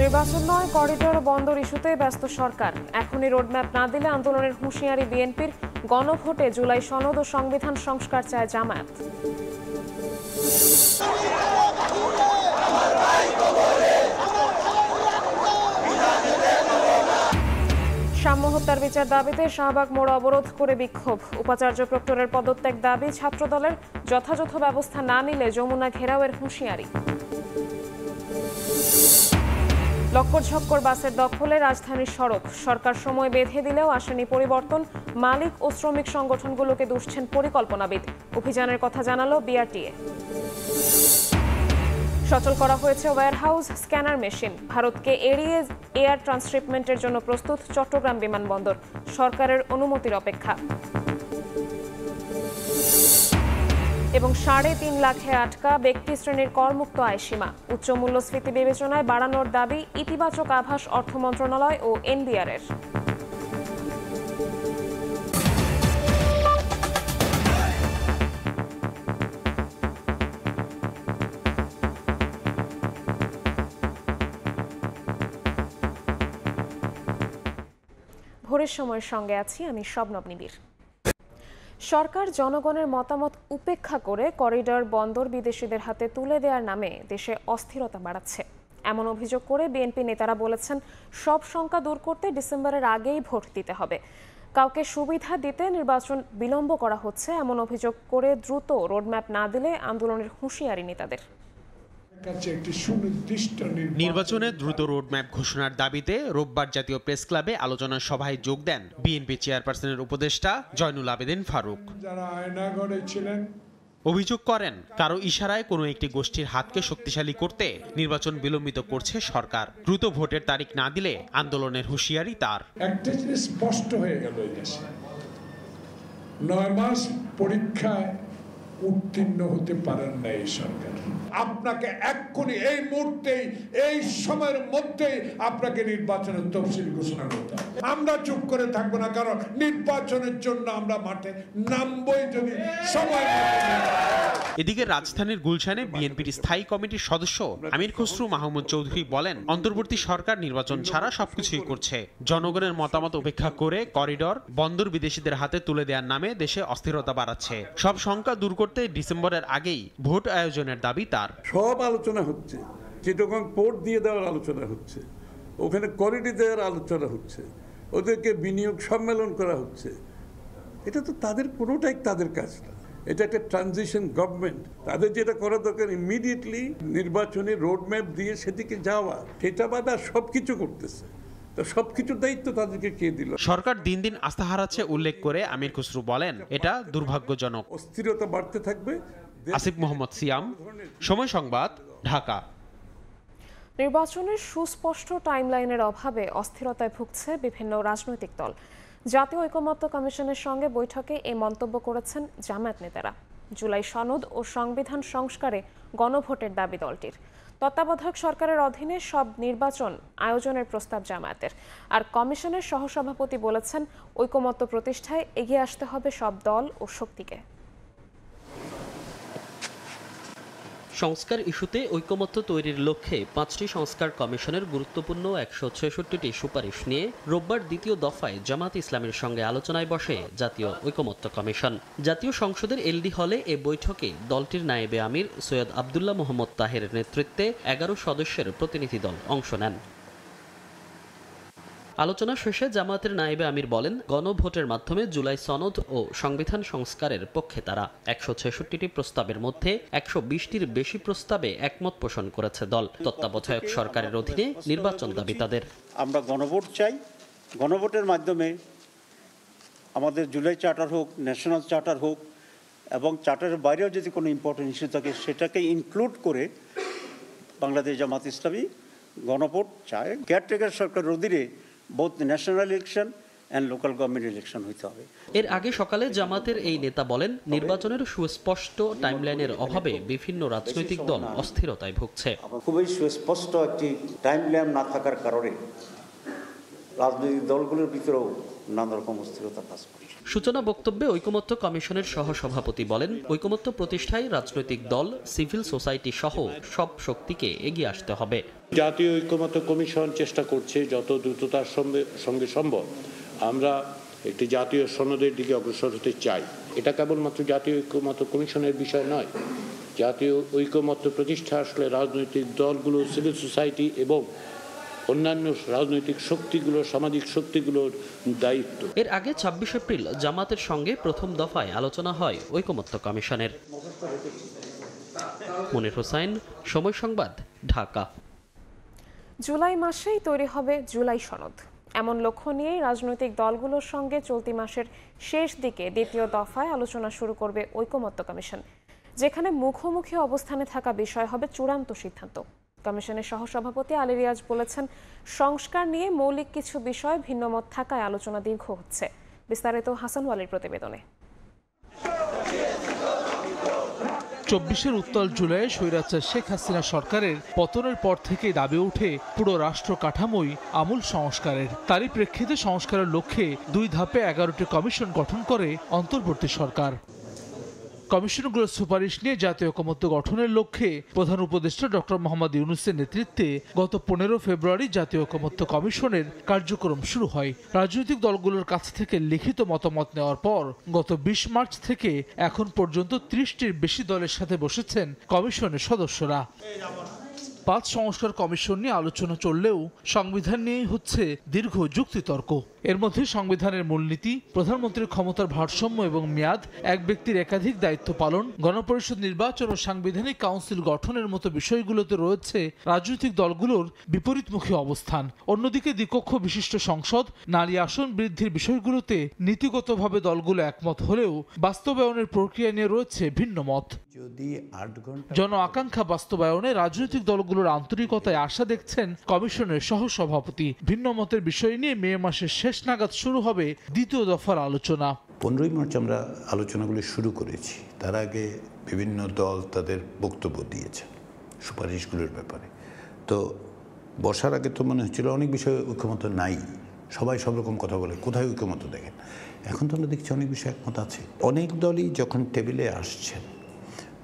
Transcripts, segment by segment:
নির্বাচন নয়, করিডোর বন্দর ইস্যুতে ব্যস্ত সরকার। এখনই রোডম্যাপ না দিলে আন্দোলনের হুঁশিয়ারি বিএনপির। গণভোটে জুলাই সনদ ও সংবিধান সংস্কার চায় জামায়াত। সাম্য হত্যার বিচার দাবিতে শাহবাগ মোড় অবরোধ করে বিক্ষোভ। উপাচার্য প্রক্টরের পদত্যাগ দাবি ছাত্রদলের। যথাযথ ব্যবস্থা না নিলে যমুনা ঘেরাওয়ের হুঁশিয়ারি। লক্কর-ঝক্কর বাসের দখলে রাজধানীর সড়ক। সরকার সময় বেঁধে দিলেও আসেনি পরিবর্তন। মালিক ও শ্রমিক সংগঠনগুলোকে দুষছেন পরিকল্পনাবিদ। অভিযানের কথা জানালো বিআরটিএ। সচল করা হয়েছে ওয়্যারহাউস স্ক্যানার মেশিন। ভারতকে এড়িয়ে এয়ার ট্রান্সশিপমেন্টের জন্য প্রস্তুত চট্টগ্রাম বিমানবন্দর। সরকারের অনুমতির অপেক্ষা। এবং ৩.৫ লাখে আটকা ব্যক্তি শ্রেণীর করমুক্ত আয়সীমা। উচ্চ মূল্যস্ফীতি বিবেচনায় বাড়ানোর দাবি ইতিবাচক আভাস অর্থ মন্ত্রণালয় ও এনবিআরের। ভোরের সময়ের সঙ্গে আছি আমি শবনব নিবিড়। সরকার জনগণের মতামত উপেক্ষা করে করিডর বন্দর বিদেশিদের হাতে তুলে দেওয়ার নামে দেশে অস্থিরতা বাড়াচ্ছে। এমন অভিযোগ করে বিএনপি নেতারা বলেছেন, সব শঙ্কা দূর করতে ডিসেম্বরের আগেই ভোট দিতে হবে। কাউকে সুবিধা দিতে নির্বাচন বিলম্ব করা হচ্ছে এমন অভিযোগ করে দ্রুত রোডম্যাপ না দিলে আন্দোলনের হুঁশিয়ারি নেতাদের। নির্বাচনে দ্রুত রোডম্যাপ ঘোষণার দাবিতে রোববার জাতীয় প্রেস ক্লাবে আলোচনা সভায় যোগ দেন বিএনপি চেয়ারপারসনের উপদেষ্টা জয়নুল আবেদিন ফারুক। অভিযোগ করেন, কারো ইশারায় কোনো একটি গোষ্ঠীর হাতকে শক্তিশালী করতে নির্বাচন বিলম্বিত করছে সরকার। দ্রুত ভোটের তারিখ না দিলে আন্দোলনের হুঁশিয়ারি তার। একটা জিনিস স্পষ্ট হয়ে গেল, এই দেশে ৯ মাস পরীক্ষায় উত্তীর্ণ হতে পারেন না এই সরকার। আপনাকে এক্ষুনি এই মুহূর্তেই এই সময়ের মধ্যেই আপনাকে নির্বাচনের তফসিল ঘোষণা করতে হবে। আমরা চুপ করে থাকবো না, কারণ নির্বাচনের জন্য আমরা মাঠে নামবই যদি সময়। এদিকে রাজধানীর গুলশানে বিএনপির স্থায়ী কমিটির সদস্য আমির খসরু মাহমুদ চৌধুরী বলেন, অন্তর্বর্তী সরকার নির্বাচন ছাড়া সবকিছুই করছে। জনগণের মতামত উপেক্ষা করে করিডর বন্দর বিদেশিদের হাতে তুলে দেওয়ার নামে দেশে অস্থিরতা বাড়াচ্ছে। সব শঙ্কা দূর করতে ডিসেম্বরের আগেই ভোট আয়োজনের দাবি তার। সব আলোচনা হচ্ছে, চিটাগং পোর্ট দিয়ে দেওয়ার আলোচনা হচ্ছে, ওখানে করিডর দেওয়ার আলোচনা হচ্ছে, ওদেরকে বিনিয়োগ সম্মেলন করা হচ্ছে। এটা তো তাদের কোনোটাই তাদের কাজ না। এটা একটা ট্রানজিশন গভর্নমেন্ট। তাদের যেটা করা দরকার ইমিডিয়েটলি নির্বাচনী রোডম্যাপ দিয়ে সেদিকে যাওয়া। সেটা বাদে সবকিছু করতেছে, তো সবকিছুর দায়িত্ব তাদেরকে কে দিল? সরকার দিন দিন আস্থা হারাচ্ছে উল্লেখ করে আমির খসরু বলেন, এটা দুর্ভাগ্যজনক। অস্থিরতা বাড়তে থাকবে। আসিফ মোহাম্মদ সিয়াম, সময় সংবাদ, ঢাকা। নির্বাচনের সুস্পষ্ট টাইমলাইনের অভাবে অস্থিরতায় ভুগছে বিভিন্ন রাজনৈতিক দল। জাতীয় ঐকমত্য কমিশনের সঙ্গে বৈঠকে এই মন্তব্য করেছেন জামায়াত নেতারা। জুলাই সনদ ও সংবিধান সংস্কারে গণভোটের দাবি দলটির। তত্ত্বাবধায়ক সরকারের অধীনে সব নির্বাচন আয়োজনের প্রস্তাব জামায়াতের। আর কমিশনের সহসভাপতি বলেছেন, ঐকমত্য প্রতিষ্ঠায় এগিয়ে আসতে হবে সব দল ও শক্তিকে। সংস্কার ইস্যুতে ঐকমত্য তৈরির লক্ষ্যে 5টি সংস্কার কমিশনের গুরুত্বপূর্ণ 166টি সুপারিশ নিয়ে রোববার দ্বিতীয় দফায় জামায়াত ইসলামের সঙ্গে আলোচনায় বসে জাতীয় ঐকমত্য কমিশন। জাতীয় সংসদের এলডি হলে এ বৈঠকে দলটির নায়েবে আমির সৈয়দ আবদুল্লাহ মোহাম্মদ তাহেরের নেতৃত্বে 11 সদস্যের প্রতিনিধি দল অংশ নেন। আলোচনা শেষে জামায়াতের নায়েবে আমির বলেন, গণভোটের মাধ্যমে জুলাই সনদ ও সংবিধান সংস্কারের পক্ষে তারা। 166টি প্রস্তাবের মধ্যে 120টির বেশি প্রস্তাবে একমত পোষণ করেছে দল। তত্ত্বাবধায়ক সরকারের অধীনে নির্বাচন দাবি তাদের। আমরা গণভোট চাই। গণভোটের মাধ্যমে আমাদের জুলাই চার্টার হোক, ন্যাশনাল চার্টার হোক, এবং চার্টারের বাইরেও যদি কোনো ইম্পর্টেন্ট ইস্যু থাকে সেটাকে ইনক্লুড করে বাংলাদেশ জামায়াত ইসলামী গণভোট চায়। কেয়ারটেকার সরকারের অধীনে both national election and local government election হইতে হবে। এর আগে সকালে জামাতের এই নেতা বলেন, নির্বাচনের সুস্পষ্ট টাইমলাইনের অভাবে বিভিন্ন রাজনৈতিক দল অস্থিরতায় ভুগছে। খুবই সুস্পষ্ট একটি টাইমলাইন না থাকার কারণে রাজনৈতিক দলগুলোর ভিতরেও নানা রকম অস্থিরতা কাজ করছে। সূচনা বক্তব্যে ঐকমত্য কমিশনের সহসভাপতি বলেন, ঐকমত্য প্রতিষ্ঠায় রাজনৈতিক দল, সিভিল সোসাইটি সহ সব শক্তিকে এগিয়ে আসতে হবে। জাতীয় ঐকমত্য কমিশন চেষ্টা করছে যত দ্রুততার সঙ্গে সম্ভব আমরা একটি জাতীয় সনদের দিকে অগ্রসর হতে চাই। এটা কেবলমাত্র জাতীয় ঐকমত্য কমিশনের বিষয় নয়। জাতীয় ঐকমত্য প্রতিষ্ঠা আসলে রাজনৈতিক দলগুলো, সিভিল সোসাইটি এবং অন্যান্য রাজনৈতিক শক্তিগুলো, সামাজিক শক্তিগুলোর দায়িত্ব। এর আগে ২৬ এপ্রিল জামাতের সঙ্গে প্রথম দফায় আলোচনা হয় ঐকমত্য কমিশনের। মনির হোসাইন, সময় সংবাদ, ঢাকা। জুলাই মাসেই তৈরি হবে জুলাই সনদ, এমন লক্ষ্য নিয়েই রাজনৈতিক দলগুলোর সঙ্গে চলতি মাসের শেষ দিকে দ্বিতীয় দফায় আলোচনা শুরু করবে ঐকমত্য কমিশন, যেখানে মুখোমুখি অবস্থানে থাকা বিষয় হবে চূড়ান্ত সিদ্ধান্ত। কমিশনের সহসভাপতি আলী রিয়াজ বলেছেন, সংস্কার নিয়ে মৌলিক কিছু বিষয় ভিন্নমত থাকায় আলোচনা দীর্ঘ হচ্ছে। বিস্তারিত হাসান ওয়ালির প্রতিবেদনে। ২৪ উত্তাল জুলাইয়ে স্বৈরাচার শেখ হাসিনা সরকারের পতনের পর থেকেই দাবি ওঠে পুরো রাষ্ট্র কাঠামোই আমূল সংস্কারের। তারই প্রেক্ষিতে সংস্কারের লক্ষ্যে ২ ধাপে ১১টি কমিশন গঠন করে অন্তর্বর্তী সরকার। কমিশনগুলোর সুপারিশ নিয়ে জাতীয় ঐকমত্য গঠনের লক্ষ্যে প্রধান উপদেষ্টা ডক্টর মোহাম্মদ ইউনূসের নেতৃত্বে গত ১৫ ফেব্রুয়ারি জাতীয় ঐকমত্য কমিশনের কার্যক্রম শুরু হয়। রাজনৈতিক দলগুলোর কাছ থেকে লিখিত মতামত নেওয়ার পর গত ২০ মার্চ থেকে এখন পর্যন্ত ৩০টির বেশি দলের সাথে বসেছেন কমিশনের সদস্যরা। ৫ সংস্কার কমিশন নিয়ে আলোচনা চললেও সংবিধান নিয়েই হচ্ছে দীর্ঘ যুক্তিতর্ক। এর মধ্যে সংবিধানের মূলনীতি, প্রধানমন্ত্রীর ক্ষমতার ভারসাম্য এবং মেয়াদ, এক ব্যক্তির একাধিক দায়িত্ব পালন, গণপরিষদ নির্বাচন ও সাংবিধানিক কাউন্সিল গঠনের মতো বিষয়গুলোতে রয়েছে রাজনৈতিক দলগুলোর বিপরীতমুখী অবস্থান। অন্যদিকে দ্বিকক্ষ বিশিষ্ট সংসদ, নারী আসন বৃদ্ধির বিষয়গুলোতে নীতিগতভাবে দলগুলো একমত হলেও বাস্তবায়নের প্রক্রিয়া নিয়ে রয়েছে ভিন্ন মত। জন আকাঙ্ক্ষা বাস্তবায়নে রাজনৈতিক দলগুলোর আন্তরিকতায় আশা দেখছেন কমিশনের সহসভাপতি। ভিন্ন মতের বিষয় নিয়ে মে মাসের শেষ নাগাদ শুরু হবে দ্বিতীয় দফার আলোচনা। 15ই মার্চ আমরা আলোচনাগুলো শুরু করেছি। তার আগে বিভিন্ন দল তাদের বক্তব্য দিয়েছে সুপারিশগুলোর ব্যাপারে। তো বসার আগে তো মনে হচ্ছিল অনেক বিষয়ে ঐকমত্য নাই, সবাই সব রকম কথা বলে, কোথায় ঐকমত্য দেখেন। এখন তো আমরা দেখছি অনেক বিষয়ে একমত আছে। অনেক দলই যখন টেবিলে আসছেন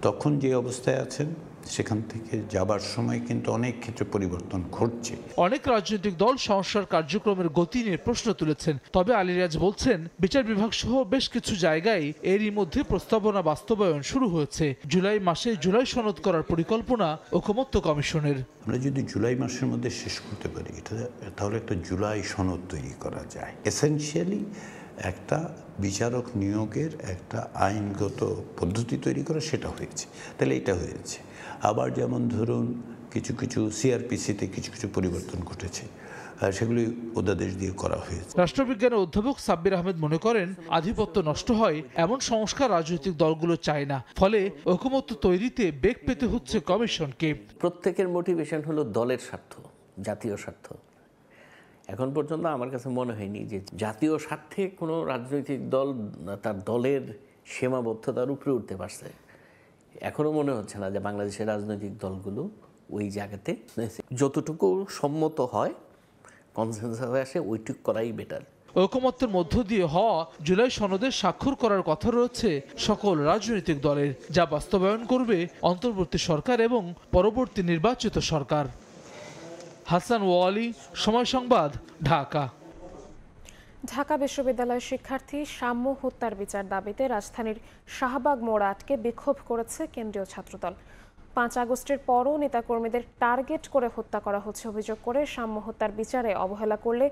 তখন যে অবস্থায় আছেন সেখান থেকে যাবার সময় কিন্তু অনেক ক্ষেত্রে পরিবর্তন ঘটছে। অনেক রাজনৈতিক দল সংস্কার কার্যক্রমের গতি নিয়ে প্রশ্ন তুলেছেন। তবে আলী রিয়াজ বলছেন, বিচার বিভাগ সহ বেশ কিছু জায়গায় এরই মধ্যে প্রস্তাবনা বাস্তবায়ন শুরু হয়েছে। জুলাই মাসে জুলাই সনদ করার পরিকল্পনা ঐকমত্য কমিশনের। আমরা যদি জুলাই মাসের মধ্যে শেষ করতে পারি তাহলে একটা জুলাই সনদ তৈরি করা যায়। এসেনশিয়ালি একটা বিচারক নিয়োগের একটা আইনগত পদ্ধতি তৈরি করা, সেটা হয়েছে। তাহলে এটা হয়েছে। আবার যেমন ধরুন কিছু কিছু সিআরপিসিতে কিছু কিছু পরিবর্তন ঘটেছে, সেগুলি অধ্যাদেশ দিয়ে করা হয়েছে। রাষ্ট্রবিজ্ঞানের অধ্যাপক সাব্বির আহমেদ মনে করেন, আধিপত্য নষ্ট হয় এমন সংস্কার রাজনৈতিক দলগুলো চায় না। ফলে ঐকমত্য তৈরিতে বেগ পেতে হচ্ছে কমিশনকে। প্রত্যেকের মোটিভেশন হলো দলের স্বার্থ, জাতীয় স্বার্থ। এখন পর্যন্ত আমার কাছে মনে হয়নি যে জাতীয় স্বার্থে কোনো রাজনৈতিক দল তার দলের সীমাবদ্ধতার উপরে উঠতে পারছে। এখনও মনে হচ্ছে না যে বাংলাদেশের রাজনৈতিক দলগুলো ওই জায়গাতে যতটুকু সম্মত হয়, কনসেনসাস আসে, ওইটুকু করাই বেটার। ঐকমত্যের মধ্য দিয়ে হওয়া জুলাই সনদে স্বাক্ষর করার কথা রয়েছে সকল রাজনৈতিক দলের, যা বাস্তবায়ন করবে অন্তর্বর্তী সরকার এবং পরবর্তী নির্বাচিত সরকার। হাসান ওয়ালি, সময় সংবাদ, ঢাকা। ঢাকা বিশ্ববিদ্যালয়ের শিক্ষার্থী সাম্য হত্যার বিচার দাবিতে রাজধানীর শাহবাগ মোড় আটকে বিক্ষোভ করেছে কেন্দ্রীয় ছাত্রদল। ৫ আগস্টের পরও নেতাকর্মীদের টার্গেট করে হত্যা করা হচ্ছে অভিযোগ করে সাম্য হত্যার বিচারে অবহেলা করলে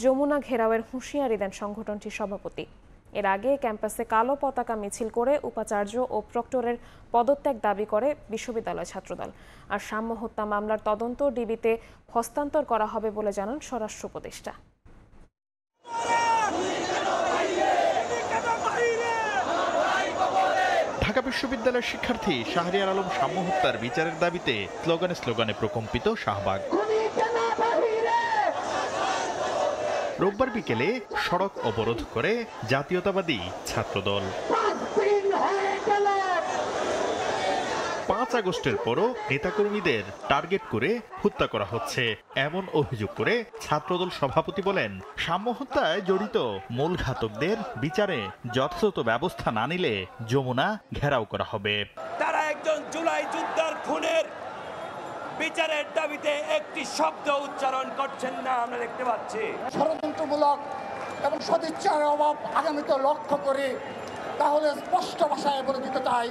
যমুনা ঘেরাওয়ের হুঁশিয়ারি দেন সংগঠনটির সভাপতি। এর আগে ক্যাম্পাসে কালো পতাকা মিছিল করে উপাচার্য ও প্রক্টরের পদত্যাগ দাবি করে বিশ্ববিদ্যালয় ছাত্রদল। আর সাম্য হত্যা মামলার তদন্ত ডিবিতে হস্তান্তর করা হবে বলে জানান স্বরাষ্ট্র উপদেষ্টা। ঢাকা বিশ্ববিদ্যালয়ের শিক্ষার্থী শাহরিয়ার আলম সাম্য হত্যার বিচারের দাবিতে স্লোগানে স্লোগানে প্রকম্পিত শাহবাগ। রোববার বিকেলে সড়ক অবরোধ করে জাতীয়তাবাদী ছাত্রদল। ৫ আগস্টের পরও নেতাকর্মীদের টার্গেট করে হত্যা করা হচ্ছে এমন অভিযোগ করে ছাত্রদল সভাপতি বলেন, সাম্য হত্যায় জড়িত মূল ঘাতকদের বিচারে যথাযথ ব্যবস্থা না নিলে যমুনা ঘেরাও করা হবে। তারা একজন জুলাই যোদ্ধার খুনের বিচারের দাবিতে একটি শব্দ উচ্চারণ করছেন না, আমরা দেখতে পাচ্ছি। ষড়যন্ত্রমূলক এবং সদিচ্ছার অভাব আগামীতে লক্ষ্য করে তাহলে স্পষ্ট ভাষায় বলে দিতে চাই,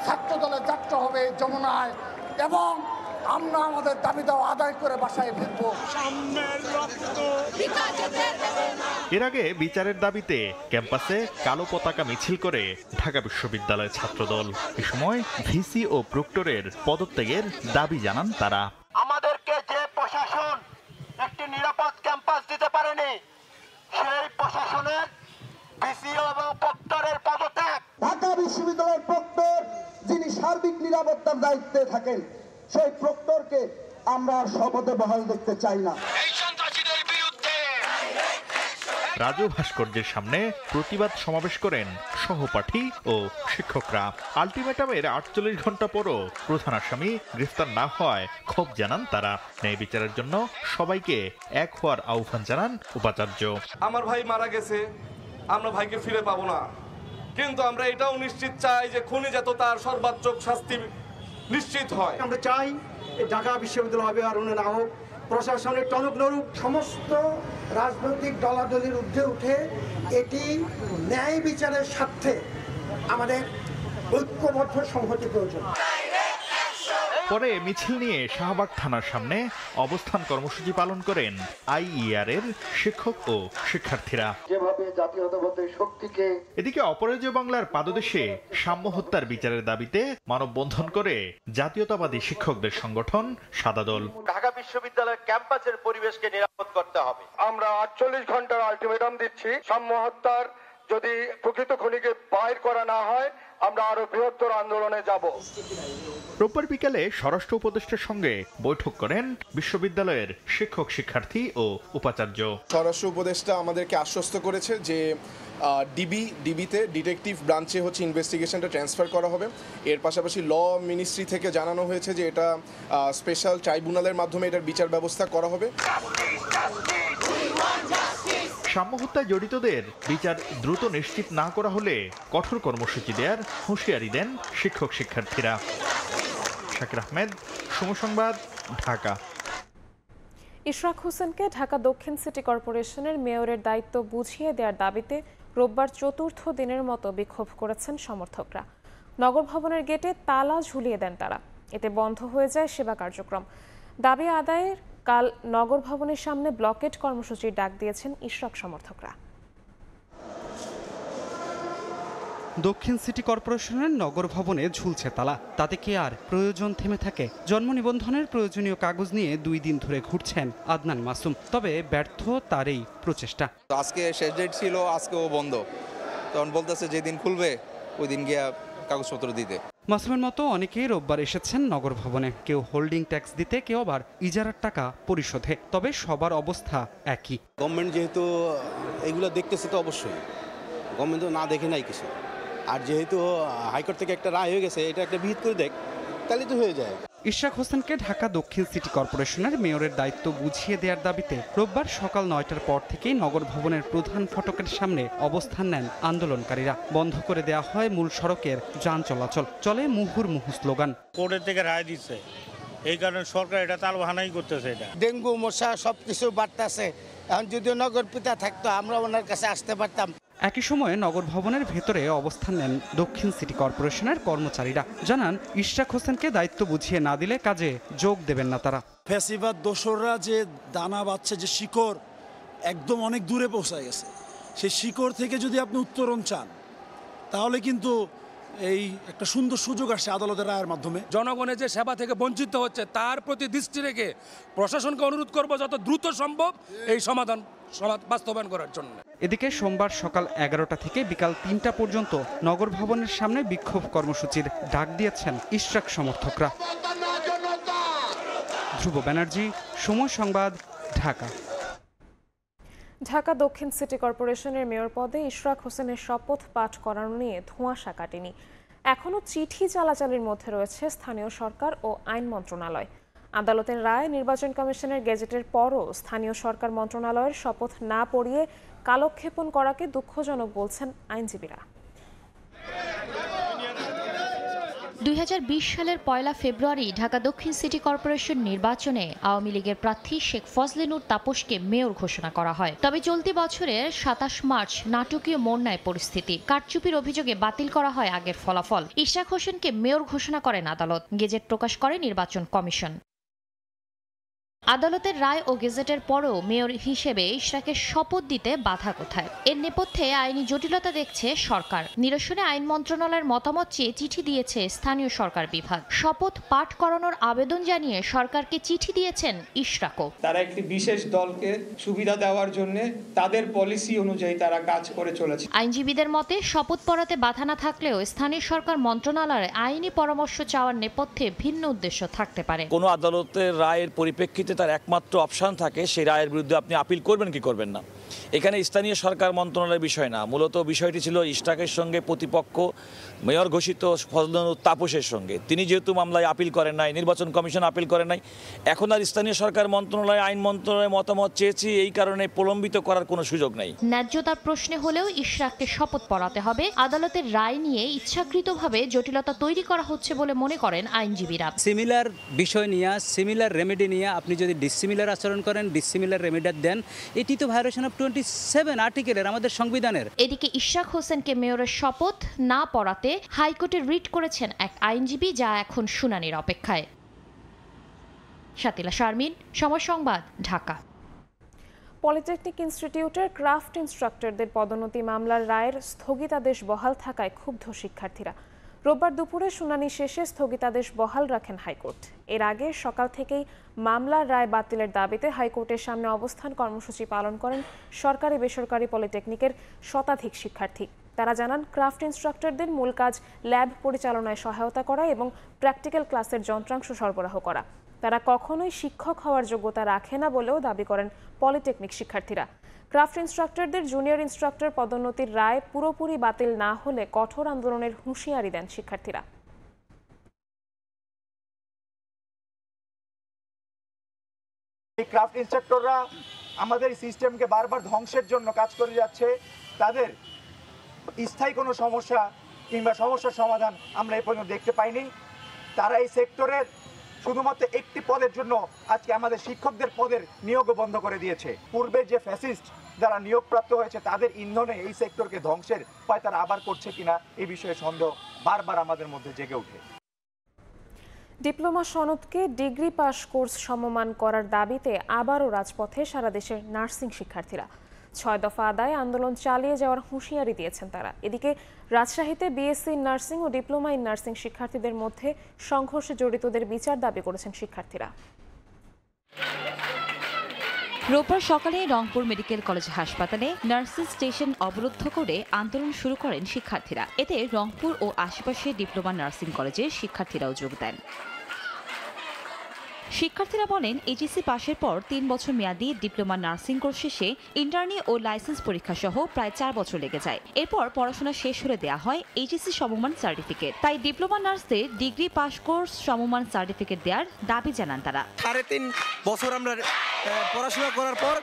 ছাত্র দলের যাত্রা হবে যমুনায় এবং আমরা আমাদের দাবি দেওয়া আদায় করে বাসায় ফিরবো। এর আগে বিচারের দাবিতে ক্যাম্পাসে কালো পতাকা মিছিল করে ঢাকা বিশ্ববিদ্যালয়ের ছাত্রদল। এ সময় ভিসি ও প্রক্টরের পদত্যাগের দাবি জানান তারা। আমাদেরকে যে প্রশাসন একটি নিরাপদ ক্যাম্পাস দিতে পারেনি, সেই প্রশাসনের ভিসি এবং প্রক্টরের পদত্যাগ। ঢাকা বিশ্ববিদ্যালয়ের প্রক্টর যিনি সার্বিক নিরাপত্তার দায়িত্বে থাকেন, সেই প্রক্টরকে আমরা শপথে বহাল দেখতে চাই না। রাজু ভাস্কর্যের সামনে প্রতিবাদ সমাবেশ করেন সহপাঠী ও শিক্ষকরা। আলটিমেটামের 48 ঘন্টা পরও প্রধান আসামি গ্রেফতার না হওয়ায় ক্ষোভ জানান তারা। ন্যায় বিচারের জন্য সবাইকে এক হওয়ার আহ্বান জানান উপাচার্য। আমার ভাই মারা গেছে, আমরা ভাইকে ফিরে পাবো না, কিন্তু আমরা এটাও নিশ্চিত চাই যে খুনি যাতে তার সর্বোচ্চ শাস্তি নিশ্চিত হয়। আমরা চাই ঢাকা বিশ্ববিদ্যালয় অভয়ারণ্য না হোক, প্রশাসনের টনক নড়ুক, সমস্ত রাজনৈতিক দলাদলির ঊর্ধ্বে উঠে এটি ন্যায় বিচারের স্বার্থে আমাদের ঐক্যবদ্ধ সংহতি প্রয়োজন। পরে মিছিল নিয়ে শাহবাগ থানার সামনে অবস্থান কর্মসূচি পালন করেন আইইআর এর শিক্ষক ও শিক্ষার্থীরা। যেভাবে জাতীয়তাবাদী শক্তিকে এদিকে অপরাজেয় বাংলার পাদদেশে সাম্য হত্যার বিচারের দাবিতে মানববন্ধন করে জাতীয়তাবাদী শিক্ষকদের সংগঠন সাদা দল। ঢাকা বিশ্ববিদ্যালয়ের ক্যাম্পাসের পরিবেশকে নিরাপদ করতে হবে। আমরা 48 ঘন্টার আলটিমেটাম দিচ্ছি। সাম্য হত্যার যদি প্রকৃত খুনিকে বাইর করা না হয়, আমরা আরো বৃহত্তর আন্দোলনে যাব। রোববার বিকেলে স্বরাষ্ট্র উপদেষ্টার সঙ্গে বৈঠক করেন বিশ্ববিদ্যালয়ের শিক্ষক, শিক্ষার্থী ও উপাচার্য। স্বরাষ্ট্র উপদেষ্টা আমাদেরকে আশ্বস্ত করেছে যে ডিবিতে ডিটেকটিভ ব্রাঞ্চে হচ্ছে ইনভেস্টিগেশনটা ট্রান্সফার করা হবে। এর পাশাপাশি ল মিনিস্ট্রি থেকে জানানো হয়েছে যে এটা স্পেশাল ট্রাইব্যুনালের মাধ্যমে এটার বিচার ব্যবস্থা করা হবে। সাম্য হত্যায় জড়িতদের বিচার দ্রুত নিশ্চিত না করা হলে কঠোর কর্মসূচি দেওয়ার হুঁশিয়ারি দেন শিক্ষক, শিক্ষার্থীরা। শাকির আহমেদ, সময় সংবাদ, ঢাকা। ইশরাক হোসেনকে ঢাকা দক্ষিণ সিটি কর্পোরেশনের মেয়রের দায়িত্ব বুঝিয়ে দেওয়ার দাবিতে রোববার চতুর্থ দিনের মতো বিক্ষোভ করেছেন সমর্থকরা। নগর ভবনের গেটে তালা ঝুলিয়ে দেন তারা, এতে বন্ধ হয়ে যায় সেবা কার্যক্রম। দাবি আদায়ের কাল নগর ভবনের সামনে ব্লকেট কর্মসূচির ডাক দিয়েছেন ইশরাক সমর্থকরা। দক্ষিণ সিটি কর্পোরেশনের নগর ভবনে ঝুলছে তালা, তাতে কি আর প্রয়োজন থেমে থাকে? জন্ম নিবন্ধনের প্রয়োজনীয় কাগজ নিয়ে 2 দিন ধরে ঘুরছেন আদনান মাসুম, তবে ব্যর্থ তার এই প্রচেষ্টা। আজকে শেষ ডেট ছিল, আজকেও বন্ধ, তখন বলতেছে যেদিন খুলবে ওই দিন গিয়া কাগজপত্র দিতে। মাসুমের মতো অনেকেই রোববার এসেছেন নগর ভবনে, কেউ হোল্ডিং ট্যাক্স দিতে, কেউ আবার ইজারার টাকা পরিশোধে। তবে সবার অবস্থা একই। গভর্নমেন্ট যেহেতু এগুলো দেখতেছে, তো অবশ্যই গভর্নমেন্ট তো না দেখে নাই কিছু, আর যেহেতু হাইকোর্ট থেকে একটা রায় হয়ে গেছে, এটা একটা বিহিত করে দেখ, তাহলে তো হয়ে যায়। ইশরাক হোসেনকে ঢাকা দক্ষিণ সিটি কর্পোরেশনের মেয়রের দায়িত্ব বুঝিয়ে দেওয়ার দাবিতে রোববার সকাল 9টার পর থেকেই নগর ভবনের প্রধান ফটকের সামনে অবস্থান নেন আন্দোলনকারীরা। বন্ধ করে দেওয়া হয় মূল সড়কের যান চলাচল, চলে মুহুর্মুহু স্লোগান। কোর্টের থেকে রায় দিচ্ছে, এই কারণে সরকার এটা তালবাহানাই করতেছে। এটা ডেঙ্গু মশা সবকিছু বাড়তেছে, এখন যদি নগর পিতা থাকতো আমরা ওনার কাছে আসতে পারতাম। একই সময়ে নগর ভবনের ভেতরে অবস্থান নেন দক্ষিণ সিটি কর্পোরেশনের কর্মচারীরা। জানান ইশরাক হোসেনকে দায়িত্ব বুঝিয়ে না দিলে কাজে যোগ দেবেন না তারা। ফ্যাসিবাদ দোসররা যে দানা বাচ্ছে, যে শিকড় একদম অনেক দূরে পৌঁছায় গেছে, সেই শিকড় থেকে যদি আপনি উত্তরণ চান, তাহলে কিন্তু এই একটা সুন্দর সুযোগ আসছে আদালতের রায়ের মাধ্যমে। জনগণের যে সেবা থেকে বঞ্চিত হচ্ছে তার প্রতি দৃষ্টি রেখে প্রশাসনকে অনুরোধ করব যত দ্রুত সম্ভব এই সমাধান বাস্তবায়ন করার জন্য। এদিকে সোমবার সকাল 11টা থেকে বিকাল 3টা পর্যন্ত নগর ভবনের সামনে বিক্ষোভ কর্মসূচির ডাক দিয়েছেন ইশরাক সমর্থকরা। ধ্রুব ব্যানার্জি, সময় সংবাদ, ঢাকা। ঢাকা দক্ষিণ সিটি কর্পোরেশনের মেয়র পদে ইশরাক হোসেনের শপথ পাঠ করানো নিয়ে ধোঁয়াশা কাটেনি। এখনও চিঠি চালাচালির মধ্যে রয়েছে স্থানীয় সরকার ও আইন মন্ত্রণালয়। আদালতের রায়, নির্বাচন কমিশনের গেজেটের পরও স্থানীয় সরকার মন্ত্রণালয়ের শপথ না পড়িয়ে কালক্ষেপণ করাকে দুঃখজনক বলছেন আইনজীবীরা। 2020 সালের 1 ফেব্রুয়ারি ঢাকা দক্ষিণ সিটি কর্পোরেশন নির্বাচনে আওয়ামী লীগের প্রার্থী শেখ ফজলে নূর তাপসকে মেয়র ঘোষণা করা হয়। তবে চলতি বছরের 27 মার্চ নাটকীয় মোড় নেয় পরিস্থিতি। কারচুপির অভিযোগে বাতিল করা হয় আগের ফলাফল। ইশরাক হোসেনকে মেয়র ঘোষণা করেন আদালত। গেজেট প্রকাশ করে নির্বাচন কমিশন। আদালতের রায় ও গেজেটের পরও মেয়র হিসেবে ইশরাকের শপথ দিতে বাধা কোথায়? এর নেপথ্যে আইনি জটিলতা দেখছে সরকার। নিরসনে আইন মন্ত্রণালয়ের মতামত চেয়ে চিঠি দিয়েছে স্থানীয় সরকার বিভাগ। শপথ পাঠ করানোর আবেদন জানিয়ে সরকারকে চিঠি দিয়েছেন ইশরাকও। তারা একটি বিশেষ দলকে সুবিধা দেওয়ার জন্য তাদের পলিসি অনুযায়ী তারা কাজ করে চলেছে। আইনজীবীদের মতে শপথ পড়াতে বাধা না থাকলেও স্থানীয় সরকার মন্ত্রণালয়ের আইনি পরামর্শ চাওয়ার নেপথ্যে ভিন্ন উদ্দেশ্য থাকতে পারে। কোনো আদালতের রায়ের পরিপ্রেক্ষিতে তার একমাত্র অপশন থাকে সেই রায়ের বিরুদ্ধে আপনি আপিল করবেন কি করবেন না। এখানে স্থানীয় সরকার মন্ত্রণালয়ের বিষয় না, মূলত বিষয়টি ছিল ইশরাকের সঙ্গে প্রতিপক্ষ মেয়র ঘোষিত ফজলে নূর তাপসের সঙ্গে। তিনি যেহেতু মামলায় আপিল করেন নাই, নির্বাচন কমিশন আপিল করেন নাই, এখন আর স্থানীয় সরকার মন্ত্রণালয় আইন মন্ত্রণালয়ের মতামত চেয়েছি, এই কারণে প্রলম্বিত করার কোনো সুযোগ নেই। ন্যায্যতার প্রশ্নে হলেও ইশরাককে শপথ পড়াতে হবে। আদালতের রায় নিয়ে ইচ্ছাকৃতভাবে জটিলতা তৈরি করা হচ্ছে বলে মনে করেন আইনজীবীরা। সিমিলার বিষয় নিয়ে, সিমিলার রেমেডি নিয়ে আপনি যদি ডিসিমিলার আচরণ করেন, ডিসিমিলার রেমেডি দেন, এটি তো ভায়োলেশন অফ 27 আর্টিকেলের, আমাদের সংবিধানের। এদিকে ইশরাক হোসেনকে মেয়রের শপথ না পড়াতে হাইকোর্টে রিট করেছেন এক আইনজীবী, যা এখন শুনানির অপেক্ষায়। শাতিলা শারমিন, সময় সংবাদ, ঢাকা। পলিটেকনিক ইনস্টিটিউটের ক্রাফট ইনস্ট্রাক্টরদের পদোন্নতি মামলার রায়ের স্থগিতাদেশ বহাল থাকায় ক্ষুব্ধ শিক্ষার্থীরা। রোববার দুপুরে শুনানি শেষে স্থগিতাদেশ বহাল রাখেন হাইকোর্ট। এর আগে সকাল থেকেই মামলার রায় বাতিলের দাবিতে হাইকোর্টের সামনে অবস্থান কর্মসূচি পালন করেন সরকারি বেসরকারি পলিটেকনিকের শতাধিক শিক্ষার্থী। তারা জানান, ক্রাফট ইনস্ট্রাক্টরদের মূল কাজ ল্যাব পরিচালনায় সহায়তা করা এবং প্র্যাকটিক্যাল ক্লাসের যন্ত্রাংশ সরবরাহ করা। তারা কখনোই শিক্ষক হওয়ার যোগ্যতা রাখে না বলেও দাবি করেন পলিটেকনিক শিক্ষার্থীরা। ক্রাফট ইনস্ট্রাক্টরদের জুনিয়র ইনস্ট্রাক্টর পদোন্নতির রায় পুরোপুরি বাতিল না হলে কঠোর আন্দোলনের হুঁশিয়ারি দেন শিক্ষার্থীরা। ক্রাফট ইনস্ট্রাক্টররা আমাদের সিস্টেমকে বারবার ধ্বংসের জন্য কাজ করে যাচ্ছে। তাদের স্থায়ী কোনো সমস্যা কিংবা সমস্যার সমাধান আমরা এ পর্যন্ত দেখতে পাইনি। তারা এই সেক্টরের শুধুমাত্র একটি পদের জন্য আজকে আমাদের শিক্ষকদের পদের নিয়োগও বন্ধ করে দিয়েছে। পূর্বে যে ফ্যাসিস্ট যারা নিয়োগপ্রাপ্ত হয়েছে তাদের ইন্ধনে এই সেক্টরকে ধ্বংসের উপায় তারা আবার করছে কিনা এই বিষয়ে সন্দেহ বারবার আমাদের মধ্যে জেগে ওঠে। ডিপ্লোমা সনদকে ডিগ্রি পাস কোর্স সমমান করার দাবিতে আবারও রাজপথে সারা দেশের নার্সিং শিক্ষার্থীরা। 6 দফা আদায়ে আন্দোলন চালিয়ে যাওয়ার হুঁশিয়ারি দিয়েছেন তারা। এদিকে রাজশাহীতে বিএসসি ইন নার্সিং ও ডিপ্লোমা ইন নার্সিং শিক্ষার্থীদের মধ্যে সংঘর্ষে জড়িতদের বিচার দাবি করেছেন শিক্ষার্থীরা। রোববার সকালে রংপুর মেডিকেল কলেজ হাসপাতালে নার্সিং স্টেশন অবরুদ্ধ করে আন্দোলন শুরু করেন শিক্ষার্থীরা। এতে রংপুর ও আশেপাশে ডিপ্লোমা নার্সিং কলেজের শিক্ষার্থীরাও যোগ দেন। শিক্ষার্থীরা বলেন, এইচএসসি পাশের পর 3 বছর মেয়াদী ডিপ্লোমা নার্সিং কোর্স শেষে ইন্টার্নি ও লাইসেন্স পরীক্ষা সহ প্রায় 4 বছর লেগে যায়। এরপর পড়াশোনা শেষ হলে দেওয়া হয় এইচএসসি সমমান সার্টিফিকেট। তাই ডিপ্লোমা নার্সদের ডিগ্রি পাস কোর্স সমমান সার্টিফিকেট দেওয়ার দাবি জানান তারা। 3.5 বছর আমরা পড়াশোনা করার পর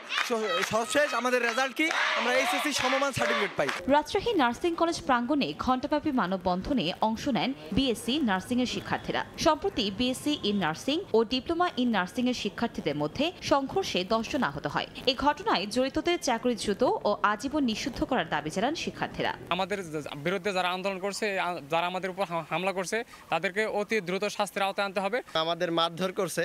সবশেষ আমাদের রেজাল্ট কি, আমরা এইচএসসি সমমান সার্টিফিকেট পাই। রাজশাহী নার্সিং কলেজ প্রাঙ্গণে ঘণ্টাব্যাপী মানববন্ধনে অংশ নেন বিএসসি নার্সিং এর শিক্ষার্থীরা। সম্প্রতি বিএসসি ইন নার্সিং ও ডিপ্লোমা ইন নার্সিং এর শিক্ষার্থীদের মধ্যে সংঘর্ষে 10 জন আহত হয়। এই ঘটনায় জড়িতদের চাকরিচ্যুত ও আজীবন নিষিদ্ধ করার দাবি জানান শিক্ষার্থীরা। আমাদের বিরুদ্ধে যারা আন্দোলন করছে, যারা আমাদের উপর হামলা করছে, তাদেরকে অতি দ্রুত শাস্তির আওতায় আনতে হবে। আমাদের মারধর করছে,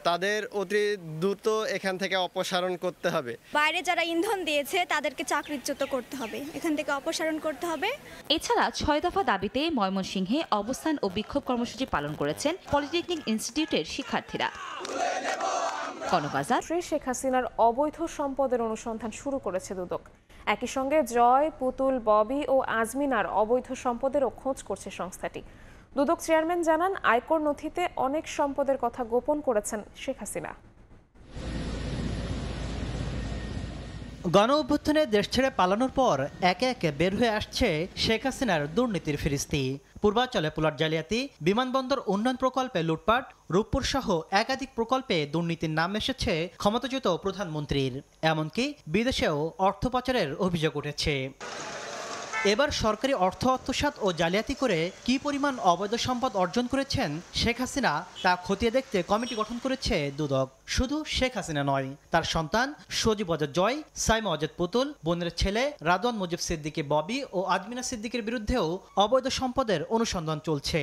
তাদের অতি দ্রুত এখান থেকে অপসারণ করতে হবে। বাইরে যারা ইন্ধন দিয়েছে তাদেরকে চাকরিচ্যুত করতে হবে, এখান থেকে অপসারণ করতে হবে। এছাড়া 6 দফা দাবিতে ময়মনসিংহে অবস্থান ও বিক্ষোভ কর্মসূচি পালন করেছেন পলিটেকনিক ইনস্টিটিউটের শিক্ষার্থীরা। শেখ হাসিনার অবৈধ সম্পদের অনুসন্ধান শুরু করেছে দুদক। একই সঙ্গে জয়, পুতুল, ববি ও আজমিনার অবৈধ সম্পদেরও খোঁজ করছে সংস্থাটি। দুদক চেয়ারম্যান জানান, আয়কর নথিতে অনেক সম্পদের কথা গোপন করেছেন শেখ হাসিনা। গণ অভ্যুত্থানে দেশ ছেড়ে পালানোর পর একে একে বের হয়ে আসছে শেখ হাসিনার দুর্নীতির ফিরিস্তি। পূর্বাঞ্চলে প্লট জালিয়াতি, বিমানবন্দর উন্নয়ন প্রকল্পে লুটপাট, রূপপুর সহ একাধিক প্রকল্পে দুর্নীতির নাম এসেছে ক্ষমতাচ্যুত প্রধানমন্ত্রীর। এমনকি বিদেশেও অর্থ পাচারের অভিযোগ উঠেছে। এবার সরকারি অর্থ আত্মসাৎ ও জালিয়াতি করে কি পরিমাণ অবৈধ সম্পদ অর্জন করেছেন শেখ হাসিনা তা খতিয়ে দেখতে কমিটি গঠন করেছে দুদক। শুধু শেখ হাসিনা নয়, তার সন্তান সজীব অজেদ জয়, সাইমা অজেদ পুতুল, বোনের ছেলে রাদওয়ান মুজিব সিদ্দিকী ববি ও আজমিনা সিদ্দিকীর বিরুদ্ধেও অবৈধ সম্পদের অনুসন্ধান চলছে।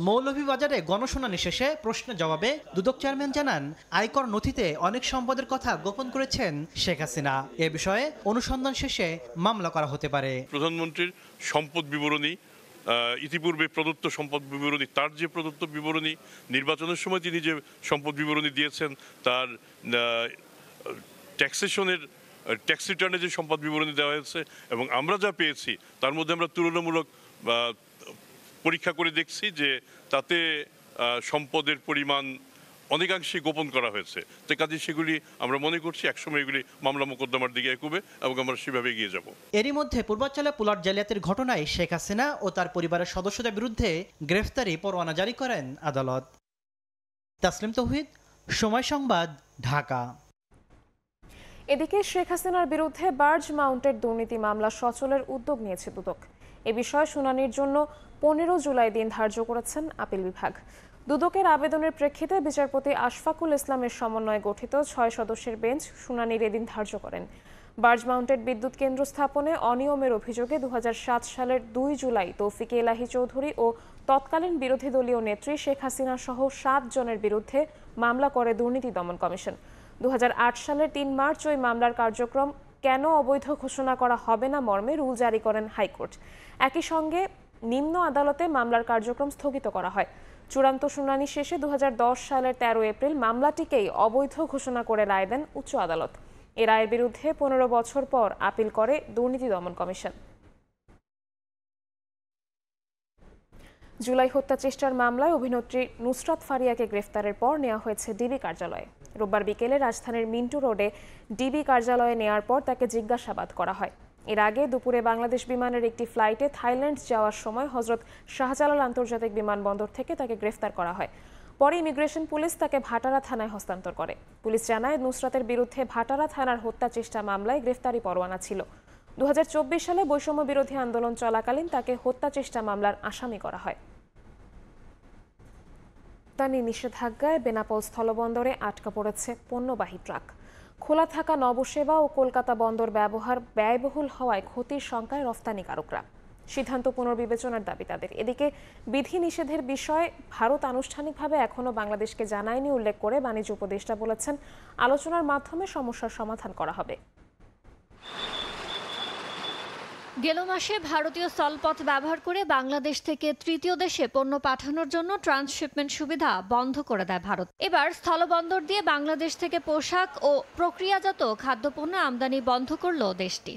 মৌলভীবাজারে গণশুনানি শেষে প্রশ্নের জবাবে দুদক চেয়ারম্যান জানান, আয়কর নথিতে অনেক সম্পদের কথা গোপন করেছেন শেখ হাসিনা। এ বিষয়ে অনুসন্ধান শেষে মামলা করা হতে পারে। প্রধানমন্ত্রীর সম্পদ বিবরণী, ইতিপূর্বে প্রদত্ত সম্পদ বিবরণী, তার যে প্রদত্ত বিবরণী, নির্বাচনের সময় তিনি যে সম্পদ বিবরণী দিয়েছেন, তার ট্যাক্সেশনের ট্যাক্স রিটার্নে যে সম্পদ বিবরণী দেওয়া হয়েছে এবং আমরা যা পেয়েছি তার মধ্যে আমরা তুলনামূলক পরীক্ষা করে দেখছি যে তাতে সম্পদের পরিমাণ অনেকাংশে গোপন করা হয়েছে। তো কাজে সেগুলি আমরা মনে করছি একসময় এগুলি মামলা মোকদ্দমার দিকে এগোবে এবং আমরা সেভাবে এগিয়ে যাব। এরই মধ্যে পূর্বাঞ্চলে প্লট জালিয়াতির ঘটনায় শেখ হাসিনা ও তার পরিবারের সদস্যদের বিরুদ্ধে গ্রেফতারি পরোয়ানা জারি করেন আদালত। তাসলিম তৌহিদ, সময় সংবাদ, ঢাকা। এদিকে শেখ হাসিনার বিরুদ্ধে বার্জ মাউন্টেড দুর্নীতি মামলা সচলের উদ্যোগ নিয়েছে দুদক। এ বিষয়ে শুনানির জন্য 15 জুলাই দিন ধার্য করেছেন আপিল বিভাগ। দুদকের আবেদনের প্রেক্ষিতে বিচারপতি আশফাকুল ইসলামের সমন্বয়ে গঠিত 6 সদস্যের বেঞ্চ শুনানির এদিন ধার্য করেন। বার্জ মাউন্টেড বিদ্যুৎ কেন্দ্র স্থাপনে অনিয়মের অভিযোগে 2007 সালের 2 জুলাই তৌফিকে ইলাহি চৌধুরী ও তৎকালীন বিরোধী দলীয় নেত্রী শেখ হাসিনা সহ 7 জনের বিরুদ্ধে মামলা করে দুর্নীতি দমন কমিশন। 2008 সালের 3 মার্চ ওই মামলার কার্যক্রম কেন অবৈধ ঘোষণা করা হবে না মর্মে রুল জারি করেন হাইকোর্ট। একই সঙ্গে নিম্ন আদালতে মামলার কার্যক্রম স্থগিত করা হয়। চূড়ান্ত শুনানি শেষে 2010 সালের 13 এপ্রিল মামলাটিকেই অবৈধ ঘোষণা করে রায় দেন উচ্চ আদালত। এ রায়ের বিরুদ্ধে 15 বছর পর আপিল করে দুর্নীতি দমন কমিশন। জুলাই হত্যা চেষ্টার মামলায় অভিনেত্রী নুসরাত ফারিয়াকে গ্রেফতারের পর নেওয়া হয়েছে ডিবি কার্যালয়ে। রোববার বিকেলে রাজধানীর মিন্টু রোডে ডিবি কার্যালয়ে নেওয়ার পর তাকে জিজ্ঞাসাবাদ করা হয়। এর আগে দুপুরে বাংলাদেশ বিমানের একটি ফ্লাইটে থাইল্যান্ড যাওয়ার সময় হযরত শাহজালাল আন্তর্জাতিক বিমানবন্দর থেকে তাকে গ্রেফতার করা হয়। পরে ইমিগ্রেশন পুলিশ তাকে ভাটারা থানায় হস্তান্তর করে। পুলিশ জানায়, নুসরাতের বিরুদ্ধে ভাটারা থানার হত্যা চেষ্টা মামলায় গ্রেফতারি পরোয়ানা ছিল। 2024 সালে বৈষম্য বিরোধী আন্দোলন চলাকালীন তাকে হত্যা চেষ্টা মামলার আসামি করা হয়। রপ্তানি নিষেধাজ্ঞায় বেনাপোল স্থলবন্দরে আটকা পড়েছে পণ্যবাহী ট্রাক। খোলা থাকা নবসেবা ও কলকাতা বন্দর ব্যবহার ব্যয়বহুল হওয়ায় ক্ষতির শঙ্কায় রফতানিকারকরা। সিদ্ধান্ত পুনর্বিবেচনার দাবি তাদের। এদিকে বিধি নিষেধের বিষয়ে ভারত আনুষ্ঠানিকভাবে এখনও বাংলাদেশকে জানায়নি উল্লেখ করে বাণিজ্য উপদেষ্টা বলেছেন, আলোচনার মাধ্যমে সমস্যার সমাধান করা হবে। গেল মাসে ভারতীয় স্থলপথ ব্যবহার করে বাংলাদেশ থেকে তৃতীয় দেশে পণ্য পাঠানোর জন্য ট্রান্সশিপমেন্ট সুবিধা বন্ধ করে দেয় ভারত। এবার স্থলবন্দর দিয়ে বাংলাদেশ থেকে পোশাক ও প্রক্রিয়াজাত খাদ্যপণ্য আমদানি বন্ধ করল দেশটি।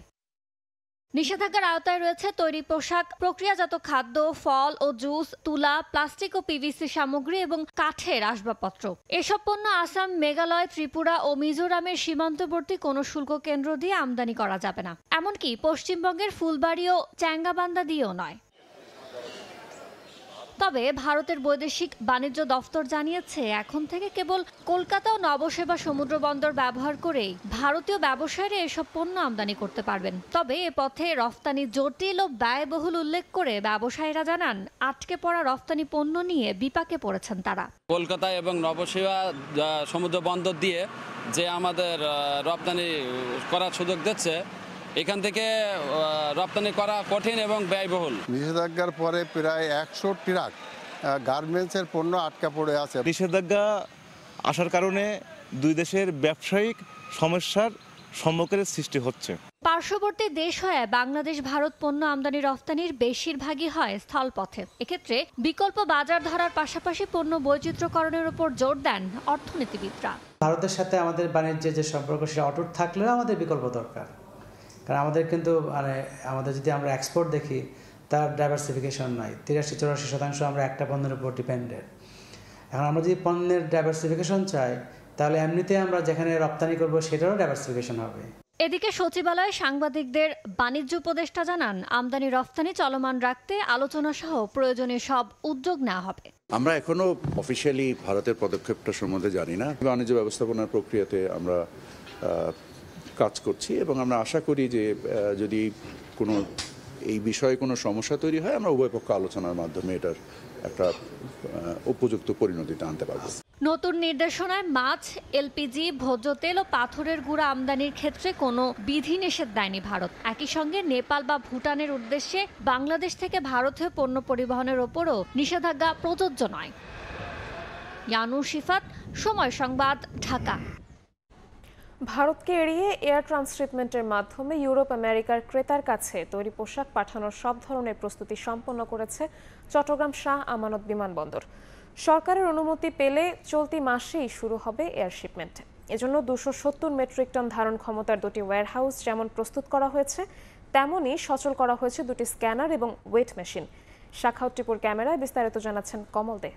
নিষেধাজ্ঞার আওতায় রয়েছে তৈরি পোশাক, প্রক্রিয়াজাত খাদ্য, ফল ও জুস, তুলা, প্লাস্টিক ও পিভিসি সামগ্রী এবং কাঠের আসবাবপত্র। এসব পণ্য আসাম, মেঘালয়, ত্রিপুরা ও মিজোরামের সীমান্তবর্তী কোনো শুল্ক কেন্দ্র দিয়ে আমদানি করা যাবে না, এমনকি পশ্চিমবঙ্গের ফুলবাড়ি ও চ্যাঙ্গাবান্ধা দিয়েও নয়। তবে ভারতের বৈদেশিক বাণিজ্য দফতর জানিয়েছে, এখন থেকে কেবল কলকাতা ও নবসেবা সমুদ্র বন্দর ব্যবহার করেই ভারতীয় ব্যবসায়ীরা এসব পণ্য আমদানি করতে পারবেন। তবে এ পথে রফতানি জটিল ও ব্যয়বহুল উল্লেখ করে ব্যবসায়ীরা জানান, আটকে পড়া রফতানি পণ্য নিয়ে বিপাকে পড়েছেন তারা। কলকাতা এবং নবসেবা সমুদ্র বন্দর দিয়ে যে আমাদের রপ্তানি করার সুযোগ দিচ্ছে, এখান থেকে রপ্তানি করা কঠিন এবং ব্যয়বহুল। নিষেধাজ্ঞার পরে প্রায় 100 ট্রাক গার্মেন্টসের পণ্য আটকা পড়ে আছে। নিষেধাজ্ঞা আসার কারণে দুই দেশের ব্যবসায়িক সমস্যার সম্মুখীন সৃষ্টি হচ্ছে। পার্শ্ববর্তী দেশ হয়ে বাংলাদেশ ভারত পণ্য আমদানি রফতানির বেশিরভাগই হয় স্থলপথে। এক্ষেত্রে বিকল্প বাজার ধরার পাশাপাশি পণ্য বৈচিত্র্যকরণের উপর জোর দেন অর্থনীতিবিদরা। ভারতের সাথে আমাদের বাণিজ্যের যে সম্পর্ক সেটা অটুট থাকলেও আমাদের বিকল্প দরকার, কারণ আমাদের কিন্তু আমাদের যদি আমরা এক্সপোর্ট দেখি তার ডাইভার্সিফিকেশন নাই। 83-84% আমরা একটা পণ্যের উপর ডিপেন্ডেন্ট। এখন আমরা যদি পণ্যের ডাইভার্সিফিকেশন চাই, তাহলে এমনিতে আমরা যেখানে রপ্তানি করব সেটারও ডাইভার্সিফিকেশন হবে। এদিকে সচিবালয়ে সাংবাদিকদের বাণিজ্য উপদেষ্টা জানান, আমদানি রফতানি চলমান রাখতে আলোচনা সহ প্রয়োজনীয় সব উদ্যোগ নেওয়া হবে। আমরা এখনো অফিসিয়ালি ভারতের পদক্ষেপটা সম্বন্ধে জানি না। বাণিজ্য ব্যবস্থাপনার প্রক্রিয়াতে আমরা কাজ করছি এবং আমরা আশা করি যে যদি কোনো এই বিষয়ে কোনো সমস্যা তৈরি হয় আমরা উভয় পক্ষ আলোচনার মাধ্যমে এটার একটা উপযুক্ত পরিণতিতে আনতে পারবো। নতুন নির্দেশনায় মাছ, এলপিজি, ভোজ্য তেল ও পাথরের গুঁড়া আমদানির ক্ষেত্রে কোনো বিধিনিষেধ দেয়নি ভারত। একই সঙ্গে নেপাল বা ভুটানের উদ্দেশ্যে বাংলাদেশ থেকে ভারতে পণ্য পরিবহনের ওপরও নিষেধাজ্ঞা প্রযোজ্য নয়। ইয়ানুর শিফাত, সময় সংবাদ, ঢাকা। ভারতকে এড়িয়ে এয়ার ট্রান্সশিপমেন্টের মাধ্যমে ইউরোপ আমেরিকার ক্রেতার কাছে তৈরি পোশাক পাঠানোর সব ধরনের প্রস্তুতি সম্পন্ন করেছে চট্টগ্রাম শাহ আমানত বিমানবন্দর। সরকারের অনুমতি পেলে চলতি মাসেই শুরু হবে এয়ার শিপমেন্ট। এজন্য 270 মেট্রিক টন ধারণ ক্ষমতার দুটি ওয়্যারহাউস যেমন প্রস্তুত করা হয়েছে, তেমনই সচল করা হয়েছে দুটি স্ক্যানার এবং ওয়েট মেশিন। শাখাউত টিপুর ক্যামেরায় বিস্তারিত জানাচ্ছেন কমল দে।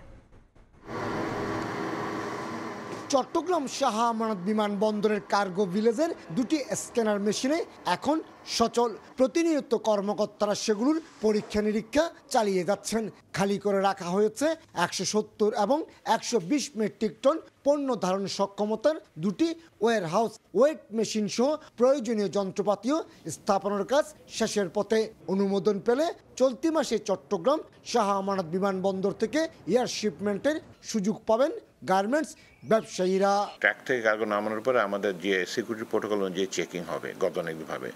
চট্টগ্রাম শাহ আমানত বিমানবন্দরের কার্গো ভিলেজের দুটি স্ক্যানার মেশিনে এখন সচল। প্রতিনিয়ত কর্মকর্তারা সেগুলোর পরীক্ষা নিরীক্ষা চালিয়ে যাচ্ছেন। খালি করে রাখা হয়েছে 170 এবং 120 মেট্রিক টন পণ্য ধারণ সক্ষমতার দুটি ওয়্যারহাউস। ওয়েট মেশিন সহ প্রয়োজনীয় যন্ত্রপাতিও স্থাপনের কাজ শেষের পথে। অনুমোদন পেলে চলতি মাসে চট্টগ্রাম শাহ আমানত বিমানবন্দর থেকে এয়ার শিপমেন্টের সুযোগ পাবেন গার্মেন্টস ব্যবসায়ীরা। ট্র্যাক থেকে কার্গো নামানোর পরে আমাদের যে সিকিউরিটি প্রোটোকল অনুযায়ী চেকিং হবে গতানুগতিকভাবে।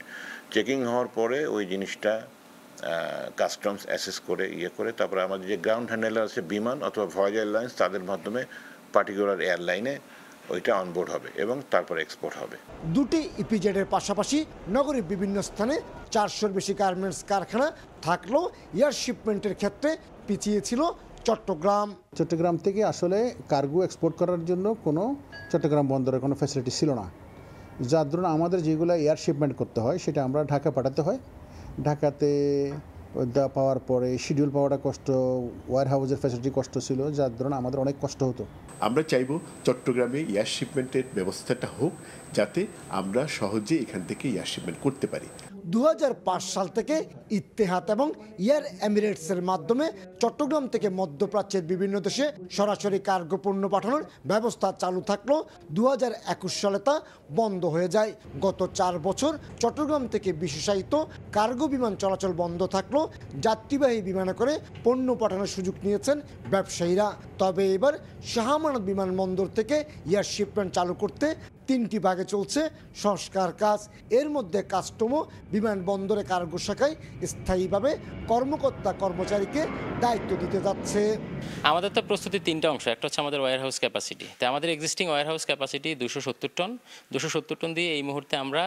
চেকিং হওয়ার পরে ওই জিনিসটা কাস্টমস অ্যাসেস করে করে তারপরে আমাদের যে গ্রাউন্ড হ্যান্ডেলার আছে বিমান অথবা ভয়েজ এয়ারলাইন্স, তাদের মাধ্যমে পার্টিকুলার এয়ারলাইনে ওইটা অনবোর্ড হবে এবং তারপরে এক্সপোর্ট হবে। দুটি ইপিজেডের পাশাপাশি নগরীর বিভিন্ন স্থানে 400-র বেশি গার্মেন্টস কারখানা থাকলেও এয়ার শিপমেন্টের ক্ষেত্রে পিছিয়ে ছিল চট্টগ্রাম থেকে আসলে কার্গো এক্সপোর্ট করার জন্য কোনো চট্টগ্রাম বন্দরের কোনো ফ্যাসিলিটি ছিল না, যার ধরুন আমাদের যেগুলো এয়ার শিপমেন্ট করতে হয় সেটা আমরা ঢাকা পাঠাতে হয়। ঢাকাতে পাওয়ার পরে শিডিউল পাওয়াটা কষ্ট, ওয়্যার হাউসের ফ্যাসিলিটি কষ্ট ছিল, যার ধরুন আমাদের অনেক কষ্ট হতো। আমরা চাইব চট্টগ্রামে এয়ার শিপমেন্টের ব্যবস্থাটা হোক, যাতে আমরা সহজে এখান থেকে এয়ার শিপমেন্ট করতে পারি। 2005 সাল থেকে ইত্তেহাদ এবং এয়ার এমিরেটসের মাধ্যমে চট্টগ্রাম থেকে মধ্যপ্রাচ্যের বিভিন্ন দেশে সরাসরি কার্গো পণ্য পাঠানোর ব্যবস্থা চালু থাকলেও 2021 সালে তা বন্ধ হয়ে যায়। গত 4 বছর চট্টগ্রাম থেকে বিশেষায়িত কার্গো বিমান চলাচল বন্ধ থাকলেও যাত্রীবাহী বিমানে করে পণ্য পাঠানোর সুযোগ নিয়েছেন ব্যবসায়ীরা। তবে এবার শাহ আমানত বিমানবন্দর থেকে এয়ার শিপমেন্ট চালু করতে 3টি ভাগে চলছে সংস্কার কাজ। এর মধ্যে কাস্টমও বিমানবন্দরে কার্গো শাখায় স্থায়ীভাবে কর্মচারীকে দায়িত্ব দিতে যাচ্ছে। আমাদের তো প্রস্তুতি 3টা অংশ। একটা হচ্ছে আমাদের ওয়্যার হাউস ক্যাপাসিটি। তো আমাদের existing warehouse capacity 270 ton. 270 ton দিয়ে এই মুহূর্তে আমরা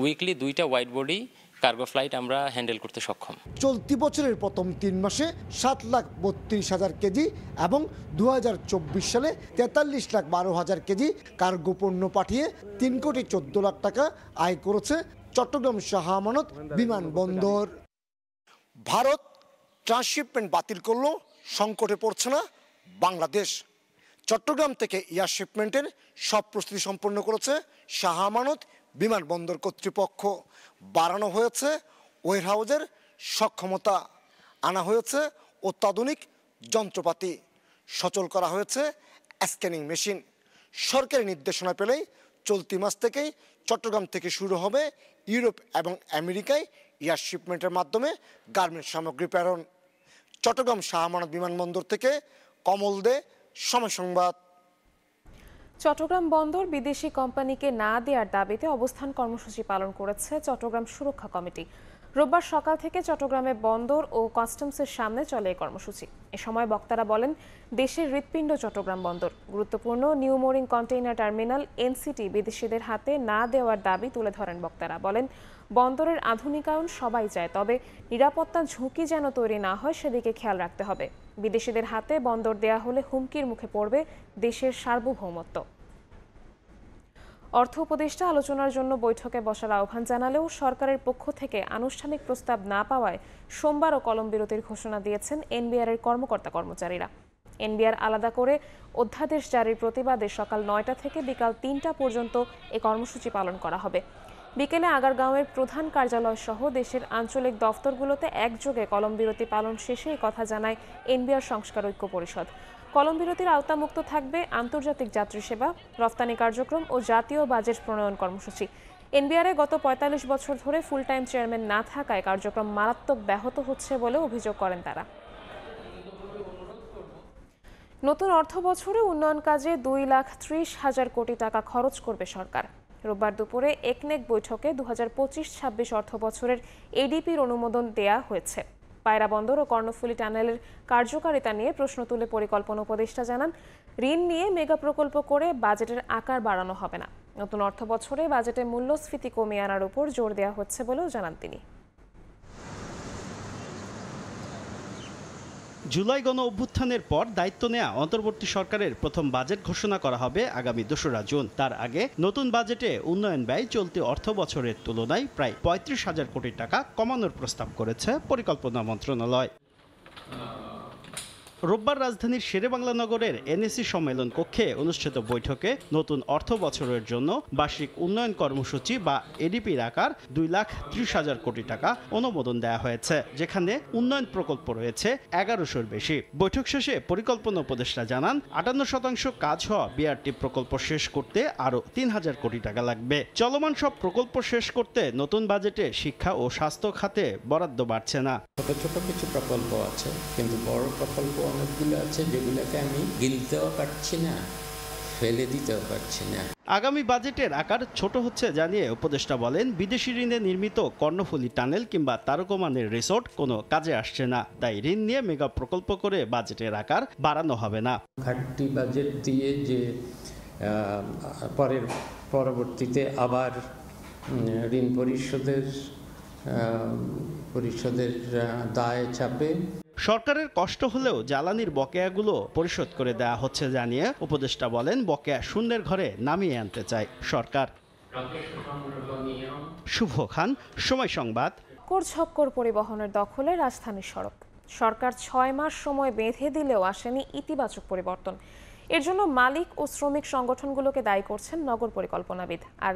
উইকলি 2টা ওয়াইড বডি কার্গো ফ্লাইট আমরা হ্যান্ডেল করতে সক্ষম। চলতি বছরের প্রথম 3 মাসে 7,32,000 কেজি এবং 2024 সালে 43,12,000 কেজি কার্গো পণ্য পাঠিয়ে 3,14 লাখ টাকা আয় করেছে চট্টগ্রাম শাহ আমানত বিমানবন্দর। ভারত ট্রান্সশিপমেন্ট বাতিল করলেও সংকটে পড়ছে না বাংলাদেশ। চট্টগ্রাম থেকে এয়ার শিপমেন্টের সব প্রস্তুতি সম্পন্ন করেছে শাহ আমানত বিমানবন্দর কর্তৃপক্ষ। বাড়ানো হয়েছে ওয়্যারহাউসের সক্ষমতা, আনা হয়েছে অত্যাধুনিক যন্ত্রপাতি, সচল করা হয়েছে স্ক্যানিং মেশিন। সরকারি নির্দেশনা পেলেই চলতি মাস থেকেই চট্টগ্রাম থেকে শুরু হবে ইউরোপ এবং আমেরিকায় এয়ার শিপমেন্টের মাধ্যমে গার্মেন্টস সামগ্রী প্রেরণ। চট্টগ্রাম শাহ আমানত বিমানবন্দর থেকে কমল দে, সময় সংবাদ। চট্টগ্রাম বন্দর বিদেশি কোম্পানিকে না দেওয়ার দাবিতে অবস্থান কর্মসূচি পালন করেছে চট্টগ্রাম সুরক্ষা কমিটি। রোববার সকাল থেকে চট্টগ্রামে বন্দর ও কাস্টমসের সামনে চলে এই কর্মসূচি। এ সময় বক্তারা বলেন, দেশের হৃৎপিণ্ড চট্টগ্রাম বন্দর, গুরুত্বপূর্ণ new mooring container terminal NCT বিদেশিদের হাতে না দেওয়ার দাবি তুলে ধরেন বক্তারা। বলেন, বন্দরের আধুনিকায়ন সবাই চায়, তবে নিরাপত্তা ঝুঁকি যেন তৈরি না হয় সেদিকে খেয়াল রাখতে হবে। বিদেশিদের হাতে বন্দর দেয়া হলে হুমকির মুখে পড়বে দেশের সার্বভৌমত্ব। অর্থ উপদেষ্টা আলোচনার জন্য বৈঠকে বসার আহ্বান জানালেও সরকারের পক্ষ থেকে আনুষ্ঠানিক প্রস্তাব না পাওয়ায় সোমবারও কলম বিরতির ঘোষণা দিয়েছেন এনবিআর এর কর্মকর্তা কর্মচারীরা। এনবিআর আলাদা করে অধ্যাদেশ জারির প্রতিবাদে সকাল 9টা থেকে বিকাল 3টা পর্যন্ত এই কর্মসূচি পালন করা হবে। বিকেলে আগারগাঁওয়ের প্রধান কার্যালয় সহ দেশের আঞ্চলিক দফতরগুলোতে একযোগে কলম বিরতি পালন শেষে এই কথা জানায় এনবিআর সংস্কার ঐক্য পরিষদ। কলম বিরতির আওতামুক্ত থাকবে আন্তর্জাতিক যাত্রী সেবা, রফতানি কার্যক্রম ও জাতীয় বাজেট প্রণয়ন কর্মসূচি। এনবিআরে গত 45 বছর ধরে ফুল টাইম চেয়ারম্যান না থাকায় কার্যক্রম মারাত্মক ব্যাহত হচ্ছে বলে অভিযোগ করেন তারা। নতুন অর্থ বছরে উন্নয়ন কাজে 2,30,000 কোটি টাকা খরচ করবে সরকার। রোববার দুপুরে একনেক বৈঠকে 2025-26 অর্থ বছরের এডিপির অনুমোদন দেয়া হয়েছে। পায়রা বন্দর ও কর্ণফুলী টানেলের কার্যকারিতা নিয়ে প্রশ্ন তুলে পরিকল্পনা উপদেষ্টা জানান, ঋণ নিয়ে মেগা প্রকল্প করে বাজেটের আকার বাড়ানো হবে না। নতুন অর্থ বছরে বাজেটে মূল্যস্ফীতি কমিয়ে আনার উপর জোর দেওয়া হচ্ছে বলেও জানান তিনি। জুলাই গণ অভ্যুত্থানের পর দায়িত্ব নেওয়া অন্তর্বর্তী সরকারের প্রথম বাজেট ঘোষণা করা হবে আগামী 2রা জুন। তার আগে নতুন বাজেটে উন্নয়ন ব্যয় চলতি অর্থ বছরের তুলনায় প্রায় 35,000 কোটি টাকা কমানোর প্রস্তাব করেছে পরিকল্পনা মন্ত্রণালয়। রোববার রাজধানীর শেরেবাংলা নগরের এনএসি সম্মেলন কক্ষে অনুষ্ঠিত বৈঠকে নতুন অর্থ বছরের জন্য বার্ষিক উন্নয়ন কর্মসূচি বা এডিপির আকার 2,30,000 কোটি টাকা অনুমোদন দেওয়া হয়েছে, যেখানে উন্নয়ন প্রকল্প রয়েছে 1100-র বেশি। বৈঠক শেষে পরিকল্পনা উপদেষ্টা জানান, 58% কাজ হওয়া বিআরটি প্রকল্প শেষ করতে আরও 3,000 কোটি টাকা লাগবে। চলমান সব প্রকল্প শেষ করতে নতুন বাজেটে শিক্ষা ও স্বাস্থ্য খাতে বরাদ্দ বাড়ছে না। ছোট ছোট কিছু প্রকল্প আছে, কিন্তু বড় প্রকল্প অনেকগুলো আছে যেগুলোকে আমি গিলতেও পারছি না, ফেলে দিতেও পারছি না। আগামী বাজেটের আকার ছোট হচ্ছে জানিয়ে উপদেষ্টা বলেন, বিদেশি ঋণে নির্মিত কর্ণফুলী টানেল কিংবা তারকমানের রিসোর্ট কোনো কাজে আসছে না, তাই ঋণ নিয়ে মেগা প্রকল্প করে বাজেটের আকার বাড়ানো হবে না। ঘাটতি বাজেট দিয়ে যে পরবর্তীতে আবার ঋণ পরিশোধের দায় চাপে সরকারের কষ্ট হলেও জ্বালানির বকেয়াগুলো পরিশোধ করে দেওয়া হচ্ছে জানিয়ে উপদেষ্টা বলেন, বকেয়া শূন্যের ঘরে নামিয়ে আনতে চায় সরকার। শুভ খান, সময় সংবাদ। ঝক্কর পরিবহনের দখলে রাজধানীর সড়ক। সরকার 6 মাস সময় বেঁধে দিলেও আসেনি ইতিবাচক পরিবর্তন। এর জন্য মালিক ও শ্রমিক সংগঠনগুলোকে দায়ী করছেন নগর পরিকল্পনাবিদ। আর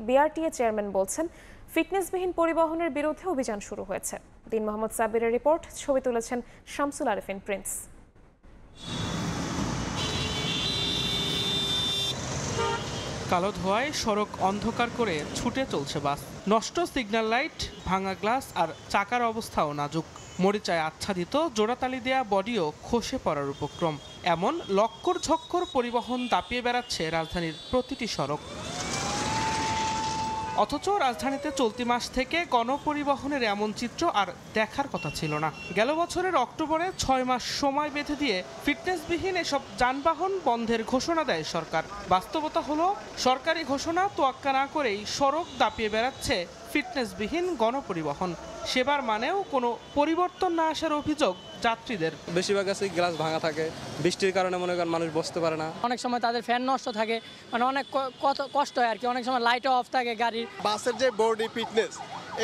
বিআরটিএ চেয়ারম্যান বলছেন, ফিটনেসবিহীন পরিবহনের বিরুদ্ধে অভিযান শুরু হয়েছে। দিন মোহাম্মদ সাবিরের রিপোর্ট, ছবি তুলেছেন শামসুল আরেফিন প্রিন্স। কালো ধোঁয়ায় সড়ক অন্ধকার করে ছুটে চলছে বাস। নষ্ট সিগন্যাল লাইট, ভাঙা গ্লাস আর চাকার অবস্থাও নাজুক। মরিচায় আচ্ছাদিত জোড়াতালি দেয়া বডিও খসে পড়ার উপক্রম। এমন লক্কর ঝক্কর পরিবহন দাপিয়ে বেড়াচ্ছে রাজধানীর প্রতিটি সড়ক। অথচ রাজধানীতে চলতি মাস থেকে গণপরিবহনের এমন চিত্র আর দেখার কথা ছিল না। গেল বছরের অক্টোবরে 6 মাস সময় বেঁধে দিয়ে ফিটনেসবিহীন এসব যানবাহন বন্ধের ঘোষণা দেয় সরকার। বাস্তবতা হলো, সরকারি ঘোষণা তোয়াক্কা না করেই সড়ক দাপিয়ে বেড়াচ্ছে ফিটনেসবিহীন গণপরিবহন। সেবার মানেও কোনো পরিবর্তন না আসার অভিযোগ যাত্রীদের। বেশিরভাগ আছে গ্লাস ভাঙা থাকে, বৃষ্টির কারণে মনে করেন মানুষ বসতে পারে না। অনেক সময় তাদের ফ্যান নষ্ট থাকে, মানে অনেক কষ্ট হয় আর কি। অনেক সময় লাইটও অফ থাকে গাড়ির। বাসের যে বডি ফিটনেস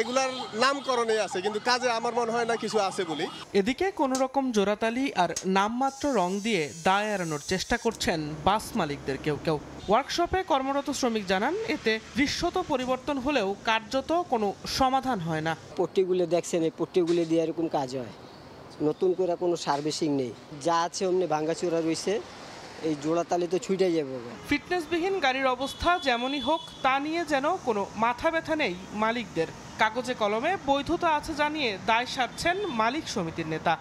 এগুলার নামকরণে আছে, কিন্তু কাজে আমার মনে হয় না কিছু আছে বলি। এদিকে কোনো রকম জোড়াতালি আর নামমাত্র রং দিয়ে দায় এড়ানোর চেষ্টা করছেন বাস মালিকদের কেউ কেউ। ওয়ার্কশপে কর্মরত শ্রমিক জানান, এতে দৃশ্যত পরিবর্তন হলেও কার্যত কোনো সমাধান হয় না। পট্টিগুলো দেখছেন, এই পট্টিগুলো দিয়ে এরকম কাজ হয়, নতুন করে কোনো সার্ভিসিং নেই, যা আছে অমনি ভাঙ্গাচোরা রয়েছে। এই জোড়াতালি তো ছুটে যাবে। ফিটনেসবিহীন গাড়ির অবস্থা যেমনই হোক, তা নিয়ে যেন কোনো মাথা ব্যথা নেই মালিকদের। কাগজে কলমে বৈধতা আছে জানিয়ে দায় সারছেন মালিক সমিতির নেতা।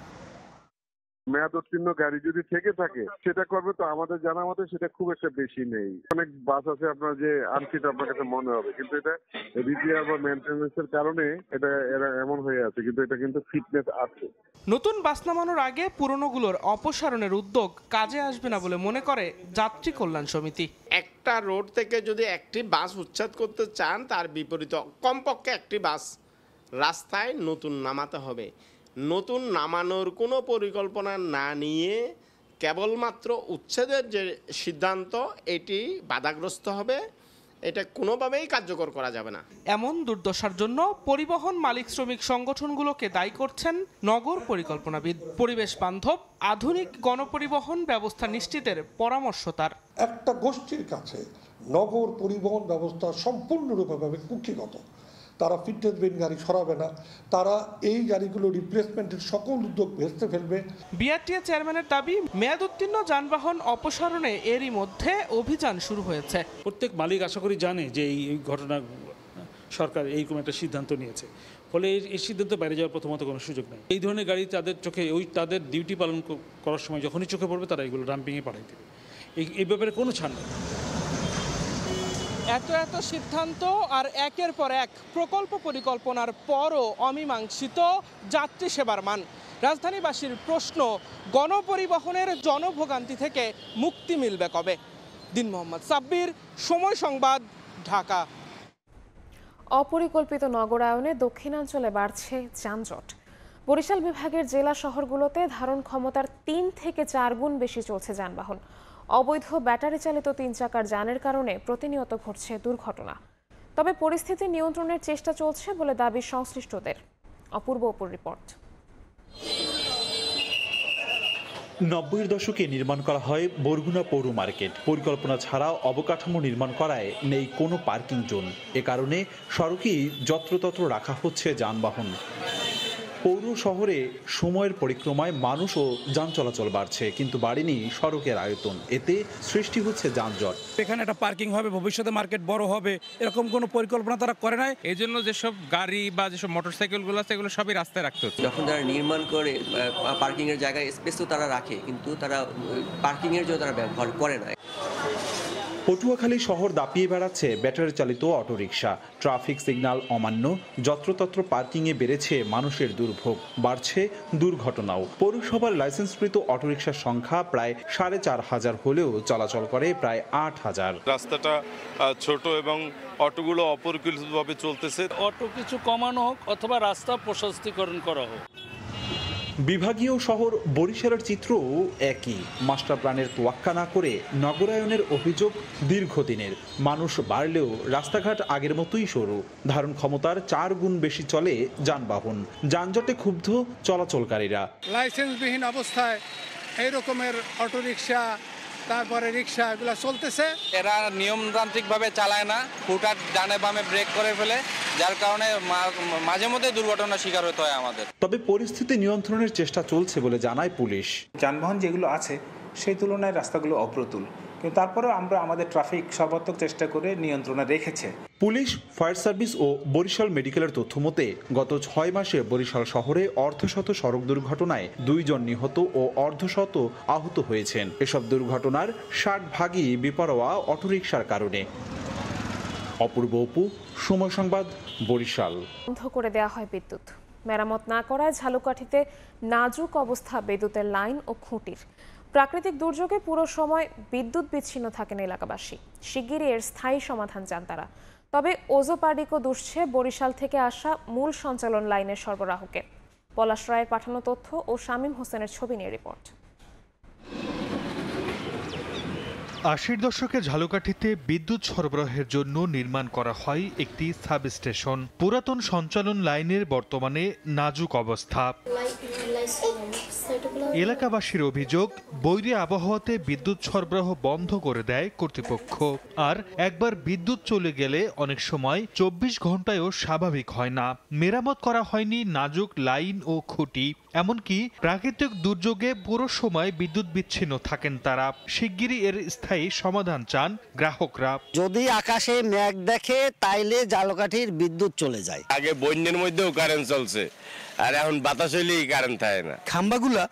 মেয়াদ উত্তীর্ণ গাড়ি যদি থেকে থাকে সেটা করবে, তো আমাদের জানা মতে সেটা খুব একটা বেশি নেই। অনেক বাস আছে আপনার যে আনফিট আপনার কাছে মনে হবে, কিন্তু এটা রিপেয়ার বা মেইনটেনেন্সের কারণে এটা এমন হয়ে আছে, কিন্তু এটা কিন্তু ফিটনেস আছে। নতুন বাস নামানোর আগে পুরনোগুলোর অপসারণের উদ্যোগ কাজে আসবে না বলে মনে করে যাত্রী কল্যাণ সমিতি। একটা রোড থেকে যদি একটি বাস উচ্ছেদ করতে চান, তার বিপরীতে কমপক্ষে একটি বাস রাস্তায় নতুন নামাতে হবে। নতুন নামানোর কোনো পরিকল্পনা না নিয়ে কেবলমাত্র উচ্ছেদের যে সিদ্ধান্ত, এটি বাধাগ্রস্ত হবে এটা কোনোভাবেই কার্যকর করা যাবে না। এমন দুর্দশার জন্য পরিবহন মালিক শ্রমিক সংগঠনগুলোকে দায়ী করছেন নগর পরিকল্পনাবিদ। পরিবেশ বান্ধব আধুনিক গণপরিবহন ব্যবস্থা নিশ্চিতের পরামর্শ তার। একটা গোষ্ঠীর কাছে নগর পরিবহন ব্যবস্থা সম্পূর্ণরূপে কুক্ষিগত। তারা ফিটনেস বিহীন গাড়ি সরাবে না, তারা এই গাড়িগুলো রিপ্লেসমেন্টের সকল উদ্যোগ ভেস্তে ফেলবে। বিআরটিএ চেয়ারম্যানের দাবি, মেয়াদ উত্তীর্ণ যানবাহন অপসারণে এরই মধ্যে অভিযান শুরু হয়েছে। প্রত্যেক মালিক আশা করি জানে যে এই ঘটনা সরকার এইরকম একটা সিদ্ধান্ত নিয়েছে, ফলে এই সিদ্ধান্ত বাইরে যাওয়ার প্রথমত কোনো সুযোগ নেই। এই ধরনের গাড়ি তাদের চোখে তাদের ডিউটি পালন করার সময় যখনই চোখে পড়বে তারা এগুলো ডাম্পিংয়ে পাঠিয়ে দেবে। এই ব্যাপারে কোনো ছাড় নেই। এত সিদ্ধান্ত আর একের পর এক প্রকল্প পরিকল্পনার পরও অমীমাংসিত যাত্রী সেবার মান। রাজধানীবাসীর প্রশ্ন, গণপরিবহনের জনভোগান্তি থেকে মুক্তি মিলবে কবে? দিন মোহাম্মদ সাব্বির, সময় সংবাদ, ঢাকা। অপরিকল্পিত নগরায়নে দক্ষিণাঞ্চলে বাড়ছে যানজট। বরিশাল বিভাগের জেলা শহরগুলোতে ধারণ ক্ষমতার 3 থেকে 4 গুণ বেশি চলছে যানবাহন। অবৈধ ব্যাটারি চালিত 3 চাকার যানের কারণে প্রতিনিয়ত ঘটছে দুর্ঘটনা। তবে পরিস্থিতি নিয়ন্ত্রণের চেষ্টা চলছে বলে দাবি সংশ্লিষ্টদের। অপূর্ব রিপোর্ট। 90-এর দশকে নির্মাণ করা হয় বরগুনা পৌর মার্কেট। পরিকল্পনা ছাড়া অবকাঠামো নির্মাণ করায় নেই কোনো পার্কিং জোন। এ কারণে সড়কেই যত্রতত্র রাখা হচ্ছে যানবাহন। পৌর শহরে সময়ের পরিক্রমায় মানুষ ও যান চলাচল বাড়ছে, কিন্তু বাড়েনি সড়কের আয়তন। এতে সৃষ্টি হচ্ছে যানজট। এখানে একটা পার্কিং হবে, ভবিষ্যতে মার্কেট বড় হবে, এরকম কোনো পরিকল্পনা তারা করে নাই। এই জন্য যেসব গাড়ি বা যেসব মোটরসাইকেলগুলো আছে এগুলো সবই রাস্তায় রাখতে হচ্ছে। যখন তারা নির্মাণ করে পার্কিং এর জায়গায় স্পেস তো তারা রাখে, কিন্তু তারা পার্কিং এর জন্য তারা ব্যবহার করে না। পটুয়াখালী শহর দাপিয়ে বেড়াচ্ছে ব্যাটারি চালিত অটোরিকশা। ট্রাফিক সিগন্যাল অমান্য, যত্রতত্র পার্কিংয়ে বেড়েছে মানুষের দুর্ভোগ, বাড়ছে দুর্ঘটনাও। পৌরসভার লাইসেন্সকৃত অটোরিকশার সংখ্যা প্রায় 4,500 হলেও চলাচল করে প্রায় 8,000। রাস্তাটা ছোট এবং অটোগুলো অপরিকল্পিতভাবে চলতেছে। অটো কিছু কমানো হোক অথবা রাস্তা প্রশস্তীকরণ করা হোক। বিভাগীয় শহর বরিশালের চিত্রও একই। মাস্টার প্ল্যানের তোয়াক্কা না করে নগরায়নের অভিযোগ দীর্ঘদিনের। মানুষ বাড়লেও রাস্তাঘাট আগের মতোই সরু। ধারণ ক্ষমতার 4 গুণ বেশি চলে যানবাহন। যানজটে ক্ষুব্ধ চলাচলকারীরা। লাইসেন্সবিহীন অবস্থায় এই রকমের অটোরিকশা, তারপরে রিক্সা এগুলো চলতেছে। এরা নিয়মতান্ত্রিকভাবে চালায় না, হুটহাট ডানে বামে ব্রেক করে ফেলে, যার কারণে মাঝে মধ্যে দুর্ঘটনার শিকার হতে হয় আমাদের। তবে পরিস্থিতি নিয়ন্ত্রণের চেষ্টা চলছে বলে জানায় পুলিশ। যানবাহন যেগুলো আছে সেই তুলনায় রাস্তাগুলো অপ্রতুল, কিন্তু তারপরেও আমরা আমাদের ট্রাফিক সর্বাত্মক চেষ্টা করে নিয়ন্ত্রণে রেখেছে। পুলিশ, ফায়ার সার্ভিস ও বরিশাল মেডিকেলের তথ্য মতে গত 6 মাসে বরিশাল শহরে অর্ধশত সড়ক দুর্ঘটনায় 2 জন নিহত ও অর্ধশত আহত হয়েছেন। এসব দুর্ঘটনার 60 ভাগই বেপরোয়া অটোরিকশার কারণে। অপূর্ব, সময় সংবাদ, বরিশাল। বন্ধ করে দেওয়া হয় বিদ্যুৎ। মেরামত না করায় ঝালকাঠিতে নাজুক অবস্থা বিদ্যুতের লাইন ও খুঁটির। প্রাকৃতিক দুর্যোগে পুরো সময় বিদ্যুৎ বিচ্ছিন্ন থাকেন এলাকাবাসী। শিগগিরই এর স্থায়ী সমাধান চান তারা। তবে ওজোপার্ডিকো দুষছে বরিশাল থেকে আসা মূল সঞ্চালন লাইনের সরবরাহকে। পলাশ রায়ের পাঠানো তথ্য ও শামীম হোসেনের ছবি নিয়ে রিপোর্ট। 80-র দশকে ঝালকাঠিতে বিদ্যুৎ সরবরাহের জন্য নির্মাণ করা হয় একটি সাবস্টেশন। পুরাতন সঞ্চালন লাইনের বর্তমানে নাজুক অবস্থা। এলাকাবাসীর অভিযোগ, বৈরী আবহাওয়াতে বিদ্যুৎ সরবরাহ বন্ধ করে দেয় কর্তৃপক্ষ। আর একবার বিদ্যুৎ চলে গেলে অনেক সময় 24 ঘন্টায়ও স্বাভাবিক হয় না। মেরামত করা হয়নি নাজুক লাইন ও খুঁটি। এমনকি প্রাকৃতিক দুর্যোগে পুরো সময় বিদ্যুৎ বিচ্ছিন্ন থাকেন তারা। শিগগিরই এর স্থায়ী সমাধান চান গ্রাহকরা। যদি আকাশে মেঘ দেখে তাইলে ঝালকাঠির বিদ্যুৎ চলে যায়। আগে বন্যার মধ্যেও কারেন্ট চলছে, আর এখন বাতাস হইলেই কারেন্ট থাকে না। খাম্বাগুলা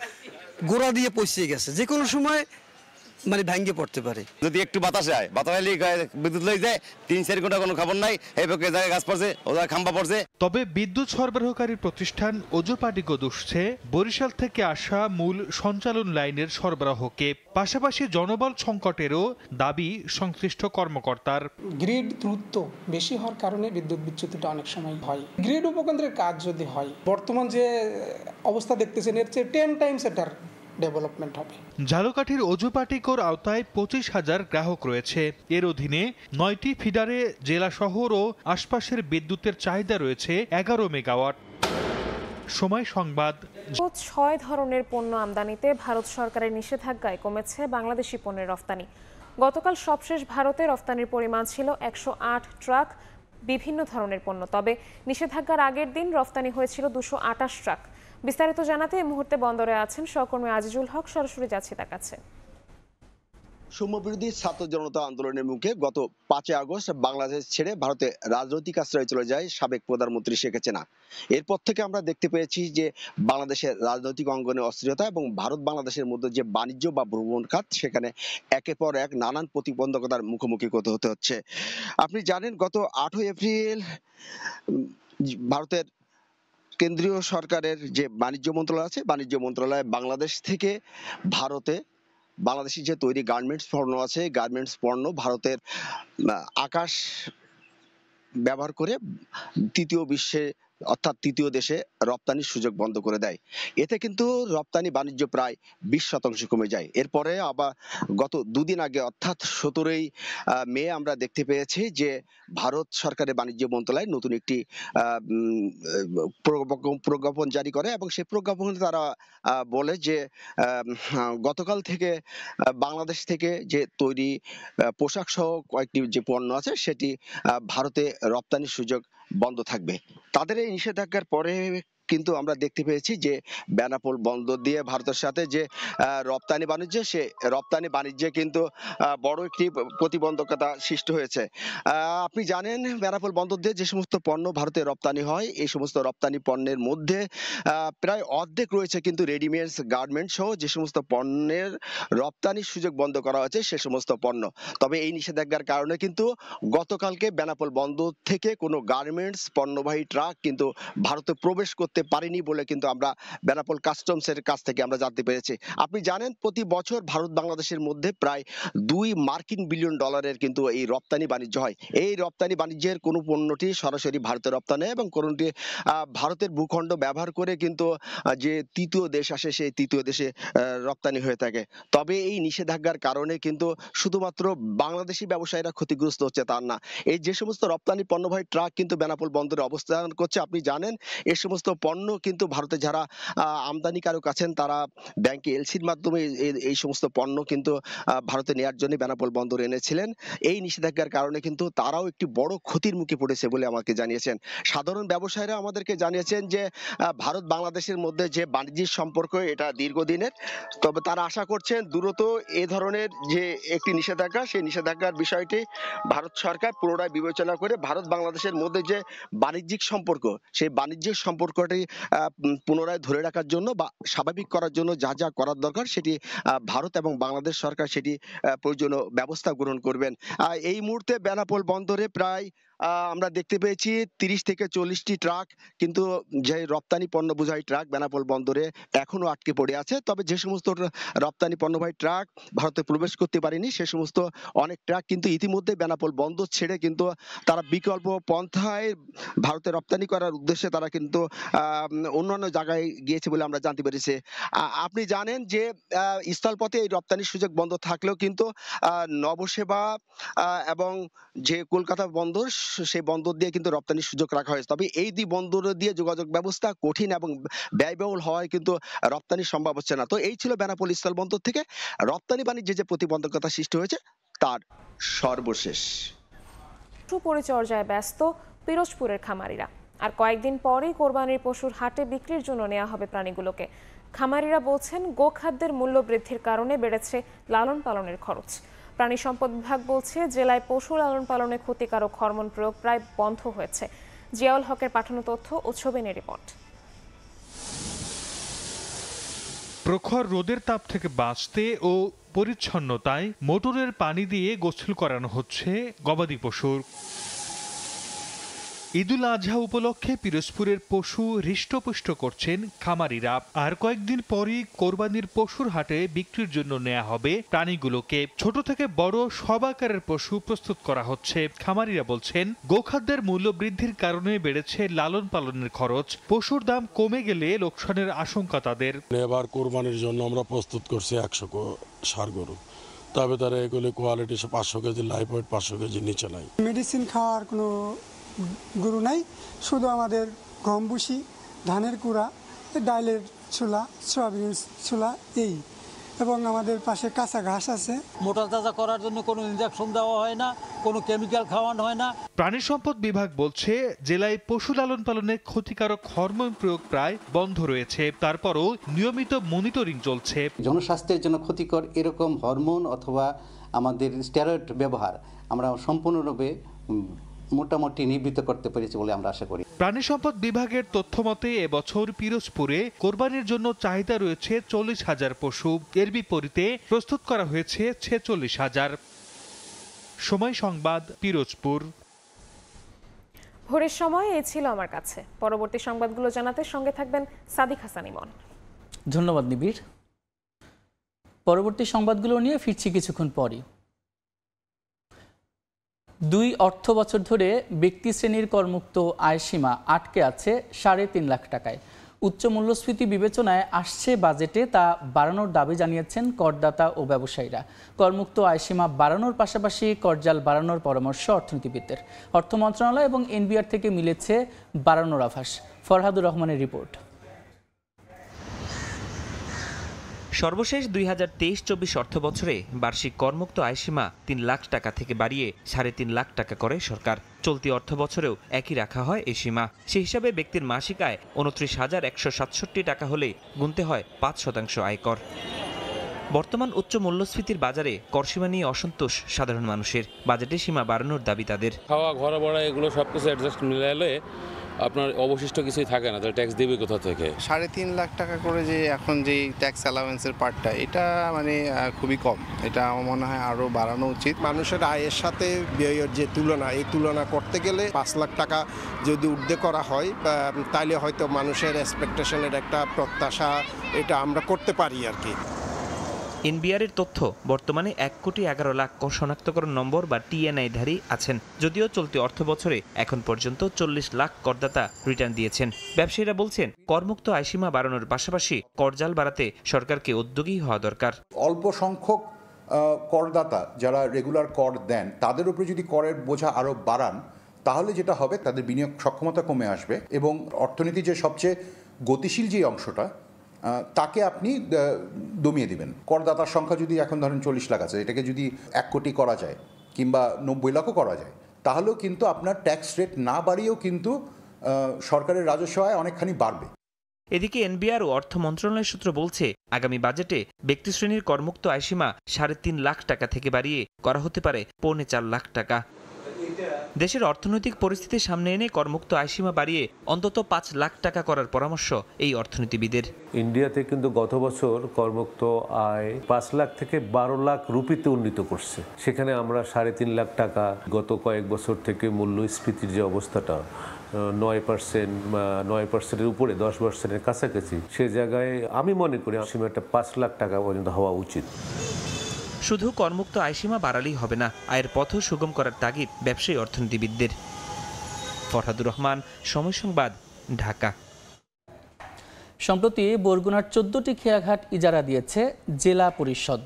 গোড়া দিয়ে পৌঁছে গেছে, যে কোনো সময় মানে ভেঙে পড়তে পারে। যদি একটু বাতাস হয়, বাতাস হইলেই বিদ্যুৎ লই যায়। 3-4 ঘন্টা কোনো খবর নাই, এই পক্ষে জায়গায় গাছ পড়ছে, ওদের খাম্বা পড়ছে। তবে বিদ্যুৎ সরবরাহকারী প্রতিষ্ঠান ওজোপার্ডিকো দুষছে বরিশাল থেকে আসা মূল সঞ্চালন লাইনের সরবরাহকে। পাশাপাশি জনবল সংকটেরও দাবি সংশ্লিষ্ট কর্মকর্তার। গ্রিড দ্রুত বেশি হওয়ার কারণে বিদ্যুৎ বিচ্যুতিটা অনেক সময় হয়। গ্রিড উপকেন্দ্রের কাজ যদি হয়, বর্তমান যে অবস্থা দেখতেছেন এর চেয়ে 10 টাইমস এটার ডেভেলপমেন্ট হবে। ঝালকাঠির অজুপাটিকোর আওতায় 25,000 গ্রাহক রয়েছে। এর অধীনে 9টি ফিডারে জেলা শহর ও আশপাশের বিদ্যুতের চাহিদা রয়েছে 11 মেগাওয়াট। সময় সংবাদ। 6 ধরনের পণ্য আমদানিতে ভারত সরকারের নিষেধাজ্ঞায় কমেছে বাংলাদেশি পণ্যের রফতানি। গতকাল সবশেষ ভারতে রফতানির পরিমাণ ছিল 108 ট্রাক বিভিন্ন ধরনের পণ্য, তবে নিষেধাজ্ঞার আগের দিন রফতানি হয়েছিল 228 ট্রাক। বিস্তারিত জানাতে এই মুহূর্তে বন্দরে আছেন সহকর্মী আজিজুল হক, সরাসরি যাচ্ছি তার কাছে। সমবিরোধী ছাত্র জনতা আন্দোলনের মুখে গত 5 আগস্ট বাংলাদেশ ছেড়ে ভারতে রাজনৈতিক আশ্রয়ে চলে যায় সাবেক প্রধানমন্ত্রী শেখ হাসিনা। এরপর থেকে আমরা দেখতে পেয়েছি যে বাংলাদেশের রাজনৈতিক অঙ্গনে অস্থিরতা এবং ভারত বাংলাদেশের মধ্যে যে বাণিজ্য বা ভ্রমণ খাত, সেখানে একের পর এক নানান প্রতিবন্ধকতার মুখোমুখি হতে হচ্ছে। আপনি জানেন গত 8 এপ্রিল ভারতের কেন্দ্রীয় সরকারের যে বাণিজ্য মন্ত্রণালয় আছে, বাণিজ্য মন্ত্রণালয় বাংলাদেশ থেকে ভারতে বাংলাদেশি যে তৈরি গার্মেন্টস পণ্য আছে, গার্মেন্টস পণ্য ভারতের আকাশ ব্যবহার করে তৃতীয় বিশ্বে অর্থাৎ তৃতীয় দেশে রপ্তানির সুযোগ বন্ধ করে দেয়। এতে কিন্তু রপ্তানি বাণিজ্য প্রায় 20% কমে যায়। এরপরে আবার গত 2 দিন আগে অর্থাৎ 17ই মে আমরা দেখতে পেয়েছি যে ভারত সরকারের বাণিজ্য মন্ত্রণালয় নতুন একটি প্রজ্ঞাপন জারি করে এবং সেই প্রজ্ঞাপনে তারা বলে যে গতকাল থেকে বাংলাদেশ থেকে যে তৈরি পোশাক সহ কয়েকটি যে পণ্য আছে সেটি ভারতে রপ্তানির সুযোগ বন্ধ থাকবে। তাদের এই নিষেধাজ্ঞার পরে কিন্তু আমরা দেখতে পেয়েছি যে বেনাপোল বন্দর দিয়ে ভারতের সাথে যে রপ্তানি বাণিজ্য, সে রপ্তানি বাণিজ্যে কিন্তু বড় একটি প্রতিবন্ধকতা সৃষ্টি হয়েছে। আপনি জানেন বেনাপোল বন্দর দিয়ে যে সমস্ত পণ্য ভারতে রপ্তানি হয়, এই সমস্ত রপ্তানি পণ্যের মধ্যে প্রায় অর্ধেক রয়েছে কিন্তু রেডিমেডস, গার্মেন্ট সহ যে সমস্ত পণ্যের রপ্তানির সুযোগ বন্ধ করা হয়েছে সে সমস্ত পণ্য। তবে এই নিষেধাজ্ঞার কারণে কিন্তু গতকালকে বেনাপোল বন্দর থেকে কোনো গার্মেন্টস পণ্যবাহী ট্রাক কিন্তু ভারতে প্রবেশ করতে পারেনি বলে কিন্তু আমরা বেনাপোল কাস্টমসের কাছ থেকে আমরা জানতে পেরেছি। আপনি জানেন প্রতি বছর ভারত বাংলাদেশের মধ্যে প্রায় $2 বিলিয়ন কিন্তু এই রপ্তানি বাণিজ্য হয়। এই রপ্তানি বাণিজ্যের কোনো পণ্যটি সরাসরি ভারতে রপ্তানি এবং কোনটি ভারতের ভূখণ্ড ব্যবহার করে কিন্তু যে তৃতীয় দেশ আসে সেই তৃতীয় দেশে রপ্তানি হয়ে থাকে। তবে এই নিষেধাজ্ঞার কারণে কিন্তু শুধুমাত্র বাংলাদেশি ব্যবসায়ীরা ক্ষতিগ্রস্ত হচ্ছে তা না। এই যে সমস্ত রপ্তানি পণ্যবাহী ট্রাক কিন্তু বেনাপোল বন্দরে অবস্থান করছে, আপনি জানেন এই সমস্ত পণ্য কিন্তু ভারতে যারা আমদানিকারক আছেন তারা ব্যাংকে এলসির মাধ্যমে এই সমস্ত পণ্য কিন্তু ভারতে নেওয়ার জন্য বেনাপোল বন্দর এনেছিলেন। এই নিষেধাজ্ঞার কারণে কিন্তু তারাও একটি বড় ক্ষতির মুখে পড়েছে বলে আমাকে জানিয়েছেন। সাধারণ ব্যবসায়ীরা আমাদেরকে জানিয়েছেন যে ভারত বাংলাদেশের মধ্যে যে বাণিজ্যিক সম্পর্ক এটা দীর্ঘদিনের, তবে তারা আশা করছেন দ্রুত এ ধরনের যে একটি নিষেধাজ্ঞা, সেই নিষেধাজ্ঞার বিষয়টি ভারত সরকার পুনরায় বিবেচনা করে ভারত বাংলাদেশের মধ্যে যে বাণিজ্যিক সম্পর্ক, সেই বাণিজ্যিক সম্পর্কটি পুনরায় ধরে রাখার জন্য বা স্বাভাবিক করার জন্য যা যা করার দরকার সেটি ভারত এবং বাংলাদেশ সরকার সেটি প্রয়োজনীয় ব্যবস্থা গ্রহণ করবেন। এই মুহূর্তে বেনাপোল বন্দরে প্রায় আমরা দেখতে পেয়েছি 30 থেকে 40টি ট্রাক কিন্তু যে রপ্তানি পণ্য বোঝাই ট্রাক বেনাপোল বন্দরে এখনো আটকে পড়ে আছে। তবে যে সমস্ত রপ্তানি পণ্যবাহী ট্রাক ভারতে প্রবেশ করতে পারেনি সে সমস্ত অনেক ট্রাক কিন্তু ইতিমধ্যে বেনাপোল বন্দর ছেড়ে কিন্তু তারা বিকল্প পন্থায় ভারতে রপ্তানি করার উদ্দেশ্যে তারা কিন্তু অন্যান্য জায়গায় গিয়েছে বলে আমরা জানতে পেরেছি। আপনি জানেন যে স্থলপথে এই রপ্তানির সুযোগ বন্ধ থাকলেও কিন্তু নবসেবা এবং যে কলকাতা বন্দর সেই বন্দর দিয়ে কিন্তু রপ্তানির সুযোগ রাখা হয়েছে। তবে এই দুই বন্দর দিয়ে যোগাযোগ ব্যবস্থা কঠিন এবং ব্যয়বহুল হওয়ায় কিন্তু রপ্তানি সম্ভব হচ্ছে না। তো এই ছিল বেনাপোল স্থল বন্দর থেকে রপ্তানি বাণিজ্যে যে প্রতিবন্ধকতা সৃষ্টি হয়েছে তার সর্বশেষ। পরিচর্যায় ব্যস্ত পিরোজপুরের খামারিরা। আর কয়েকদিন পরেই কোরবানির পশুর হাটে বিক্রির জন্য নেওয়া হবে প্রাণীগুলোকে। খামারিরা বলছেন গোখাদ্যের মূল্য বৃদ্ধির কারণে বেড়েছে লালন পালনের খরচ। প্রাণী সম্পদ বিভাগ বলছে জেলায় পশু লালন পালনে ক্ষতিকারক হরমোন প্রয়োগ প্রায় বন্ধ হয়েছে। জিয়াউল হকের পাঠানো তথ্য ও ছবিনের রিপোর্ট। প্রখর রোদের তাপ থেকে বাঁচতে ও পরিচ্ছন্নতায় মোটরের পানি দিয়ে গোসল করানো হচ্ছে গবাদি পশুর। ঈদুল আজহা উপলক্ষে পিরোজপুরের পশু হৃষ্টপুষ্ট করছেন খামারিরা। আর কয়েকদিন পরই কোরবানির পশুর হাটে বিক্রির জন্য নেওয়া হবে প্রাণীগুলোকে। ছোট থেকে বড় সব আকারের পশু প্রস্তুত করা হচ্ছে। খামারিরা বলছেন, গোখাদ্যের মূল্য বৃদ্ধির কারণে বেড়েছে লালন পালনের খরচ। পশুর দাম কমে গেলে লোকসানের আশঙ্কা তাদের। এবার কোরবানির জন্য আমরা প্রস্তুত করছি 100 ষাঁড় গরু, তবে তারা এগুলো কোয়ালিটি 500 কেজি লাইভ ওয়েট 500 কেজির নিচে নাই। মেডিসিন খাওয়ার কোনো গরু নাই, শুধু আমাদের গম ভুসি, ধানের কুড়া, ডালের ছোলা, সয়াবিনের ছোলা এই, এবং আমাদের পাশে কাঁচা ঘাস আছে। মোটা তাজা করার জন্য কোনো ইনজেকশন দেওয়া হয় না, কোনো কেমিক্যাল খাওয়ানো হয় না। প্রাণী সম্পদ বিভাগ বলছে, জেলায় পশু লালন পালনে ক্ষতিকারক হরমোন প্রয়োগ প্রায় বন্ধ রয়েছে। তারপরও নিয়মিত মনিটরিং চলছে। জনস্বাস্থ্যের জন্য ক্ষতিকর এরকম হরমোন অথবা আমাদের স্টেরয়েড ব্যবহার আমরা সম্পূর্ণরূপে মোটামুটি নিবৃত্ত করতে পেরেছি বলে আমরা আশা করি। প্রাণী সম্পদ বিভাগের তথ্য মতে এবছর পিরোজপুরে কোরবানির জন্য চাহিদা রয়েছে 40,000 পশু। এর বিপরীতে প্রস্তুত করা হয়েছে 46,000। সময় সংবাদ, পিরোজপুর। ভোরের সময় এই ছিল আমার কাছে। পরবর্তী সংবাদগুলো জানাতে সঙ্গে থাকবেন সাদিক হাসান ইমন। ধন্যবাদ নিবিড়। পরবর্তী সংবাদগুলো নিয়ে ফিরছি কিছুক্ষণ পরই। 2 অর্থ বছর ধরে ব্যক্তি শ্রেণীর করমুক্ত আয়সীমা আটকে আছে 3.5 লাখ টাকায়। উচ্চ মূল্যস্ফীতি বিবেচনায় আসছে বাজেটে তা বাড়ানোর দাবি জানিয়েছেন করদাতা ও ব্যবসায়ীরা। করমুক্ত আয়সীমা বাড়ানোর পাশাপাশি করজাল বাড়ানোর পরামর্শ অর্থনীতিবিদদের। অর্থ মন্ত্রণালয় এবং এনবিআর থেকে মিলেছে বাড়ানোর আভাস। ফরহাদুর রহমানের রিপোর্ট। সর্বশেষ 2023-24 অর্থ বছরে বার্ষিক করমুক্ত আয়সীমা 3 লাখ টাকা থেকে বাড়িয়ে 3.5 লাখ টাকা করে সরকার। চলতি অর্থ বছরেও একই রাখা হয় এই সীমা। সেই হিসাবে ব্যক্তির মাসিক আয় 29,167 টাকা হলে গুনতে হয় 5% আয়কর। বর্তমান উচ্চ মূল্যস্ফীতির বাজারে করসীমা নিয়ে অসন্তোষ সাধারণ মানুষের। বাজেটে সীমা বাড়ানোর দাবি তাদের। খাওয়া, ঘর ভাড়া এগুলো সবকিছু অ্যাডজাস্ট মিলাইলে আপনার অবশিষ্ট কিছুই থাকে না, তাহলে ট্যাক্স দেবে কোথা থেকে? 3.5 লাখ টাকা করে যে এখন যে ট্যাক্স অ্যালাউন্সের পার্টটা, এটা মানে খুবই কম। এটা আমার মনে হয় আরও বাড়ানো উচিত। মানুষের আয়ের সাথে ব্যয়ের যে তুলনা, এই তুলনা করতে গেলে 5 লাখ টাকা যদি ঊর্ধ্বে করা হয়, তাহলে হয়তো মানুষের এক্সপেকটেশনের একটা প্রত্যাশা এটা আমরা করতে পারি আর কি। এনবিআরের তথ্য, বর্তমানে 1,11,00,000 শনাক্তকরণ নম্বর বা টিএনআইধারী আছেন। যদিও চলতি অর্থ বছরে এখন পর্যন্ত 40 লাখ করদাতা রিটার্ন দিয়েছেন। ব্যবসায়ীরা বলছেন, করমুক্ত আয়সীমা বাড়ানোর পাশাপাশি করজাল বাড়াতে সরকারকে উদ্যোগী হওয়া দরকার। অল্প সংখ্যক করদাতা যারা রেগুলার কর দেন, তাদের উপরে যদি করের বোঝা আরও বাড়ান, তাহলে যেটা হবে তাদের বিনিয়োগ সক্ষমতা কমে আসবে এবং অর্থনীতির যে সবচেয়ে গতিশীল যে অংশটা, তাকে আপনি দমিয়ে দিবেন। করদাতার সংখ্যা যদি এখন ধরেন 40 লাখ আছে, এটাকে যদি 1 কোটি করা যায় কিংবা 90 লাখও করা যায়, তাহলেও কিন্তু আপনার ট্যাক্স রেট না বাড়িয়েও কিন্তু সরকারের রাজস্ব আয় অনেকখানি বাড়বে। এদিকে এনবিআর ও অর্থ মন্ত্রণালয় সূত্র বলছে, আগামী বাজেটে ব্যক্তিশ্রেণীর করমুক্ত আয়সীমা 3.5 লাখ টাকা থেকে বাড়িয়ে করা হতে পারে 4.25 লাখ টাকা। দেশের অর্থনৈতিক পরিস্থিতি সামনে এনে করমুক্ত আয়সীমা বাড়িয়ে অন্তত 5 লাখ টাকা করার পরামর্শ এই অর্থনীতিবিদের। ইন্ডিয়াতে কিন্তু গত বছর করমুক্ত আয় 5 লাখ থেকে 12 লাখ রুপিতে উন্নীত করছে। সেখানে আমরা 3.5 লাখ টাকা, গত কয়েক বছর থেকে মূল্যস্ফীতির যে অবস্থাটা 9%-9%-এর উপরে 10%-এর কাছাকাছি, সে জায়গায় আমি মনে করি সীমাটা 5 লাখ টাকা পর্যন্ত হওয়া উচিত। শুধু করমুক্ত আয়সীমা বাড়ালেই হবে না, আয়ের পথও সুগম করার তাগিদ ব্যবসায়ী অর্থনীতিবিদদের। ফরহাদুর রহমান, সময় সংবাদ, ঢাকা। সম্প্রতি বরগুনার 14টি খেয়াঘাট ইজারা দিয়েছে জেলা পরিষদ।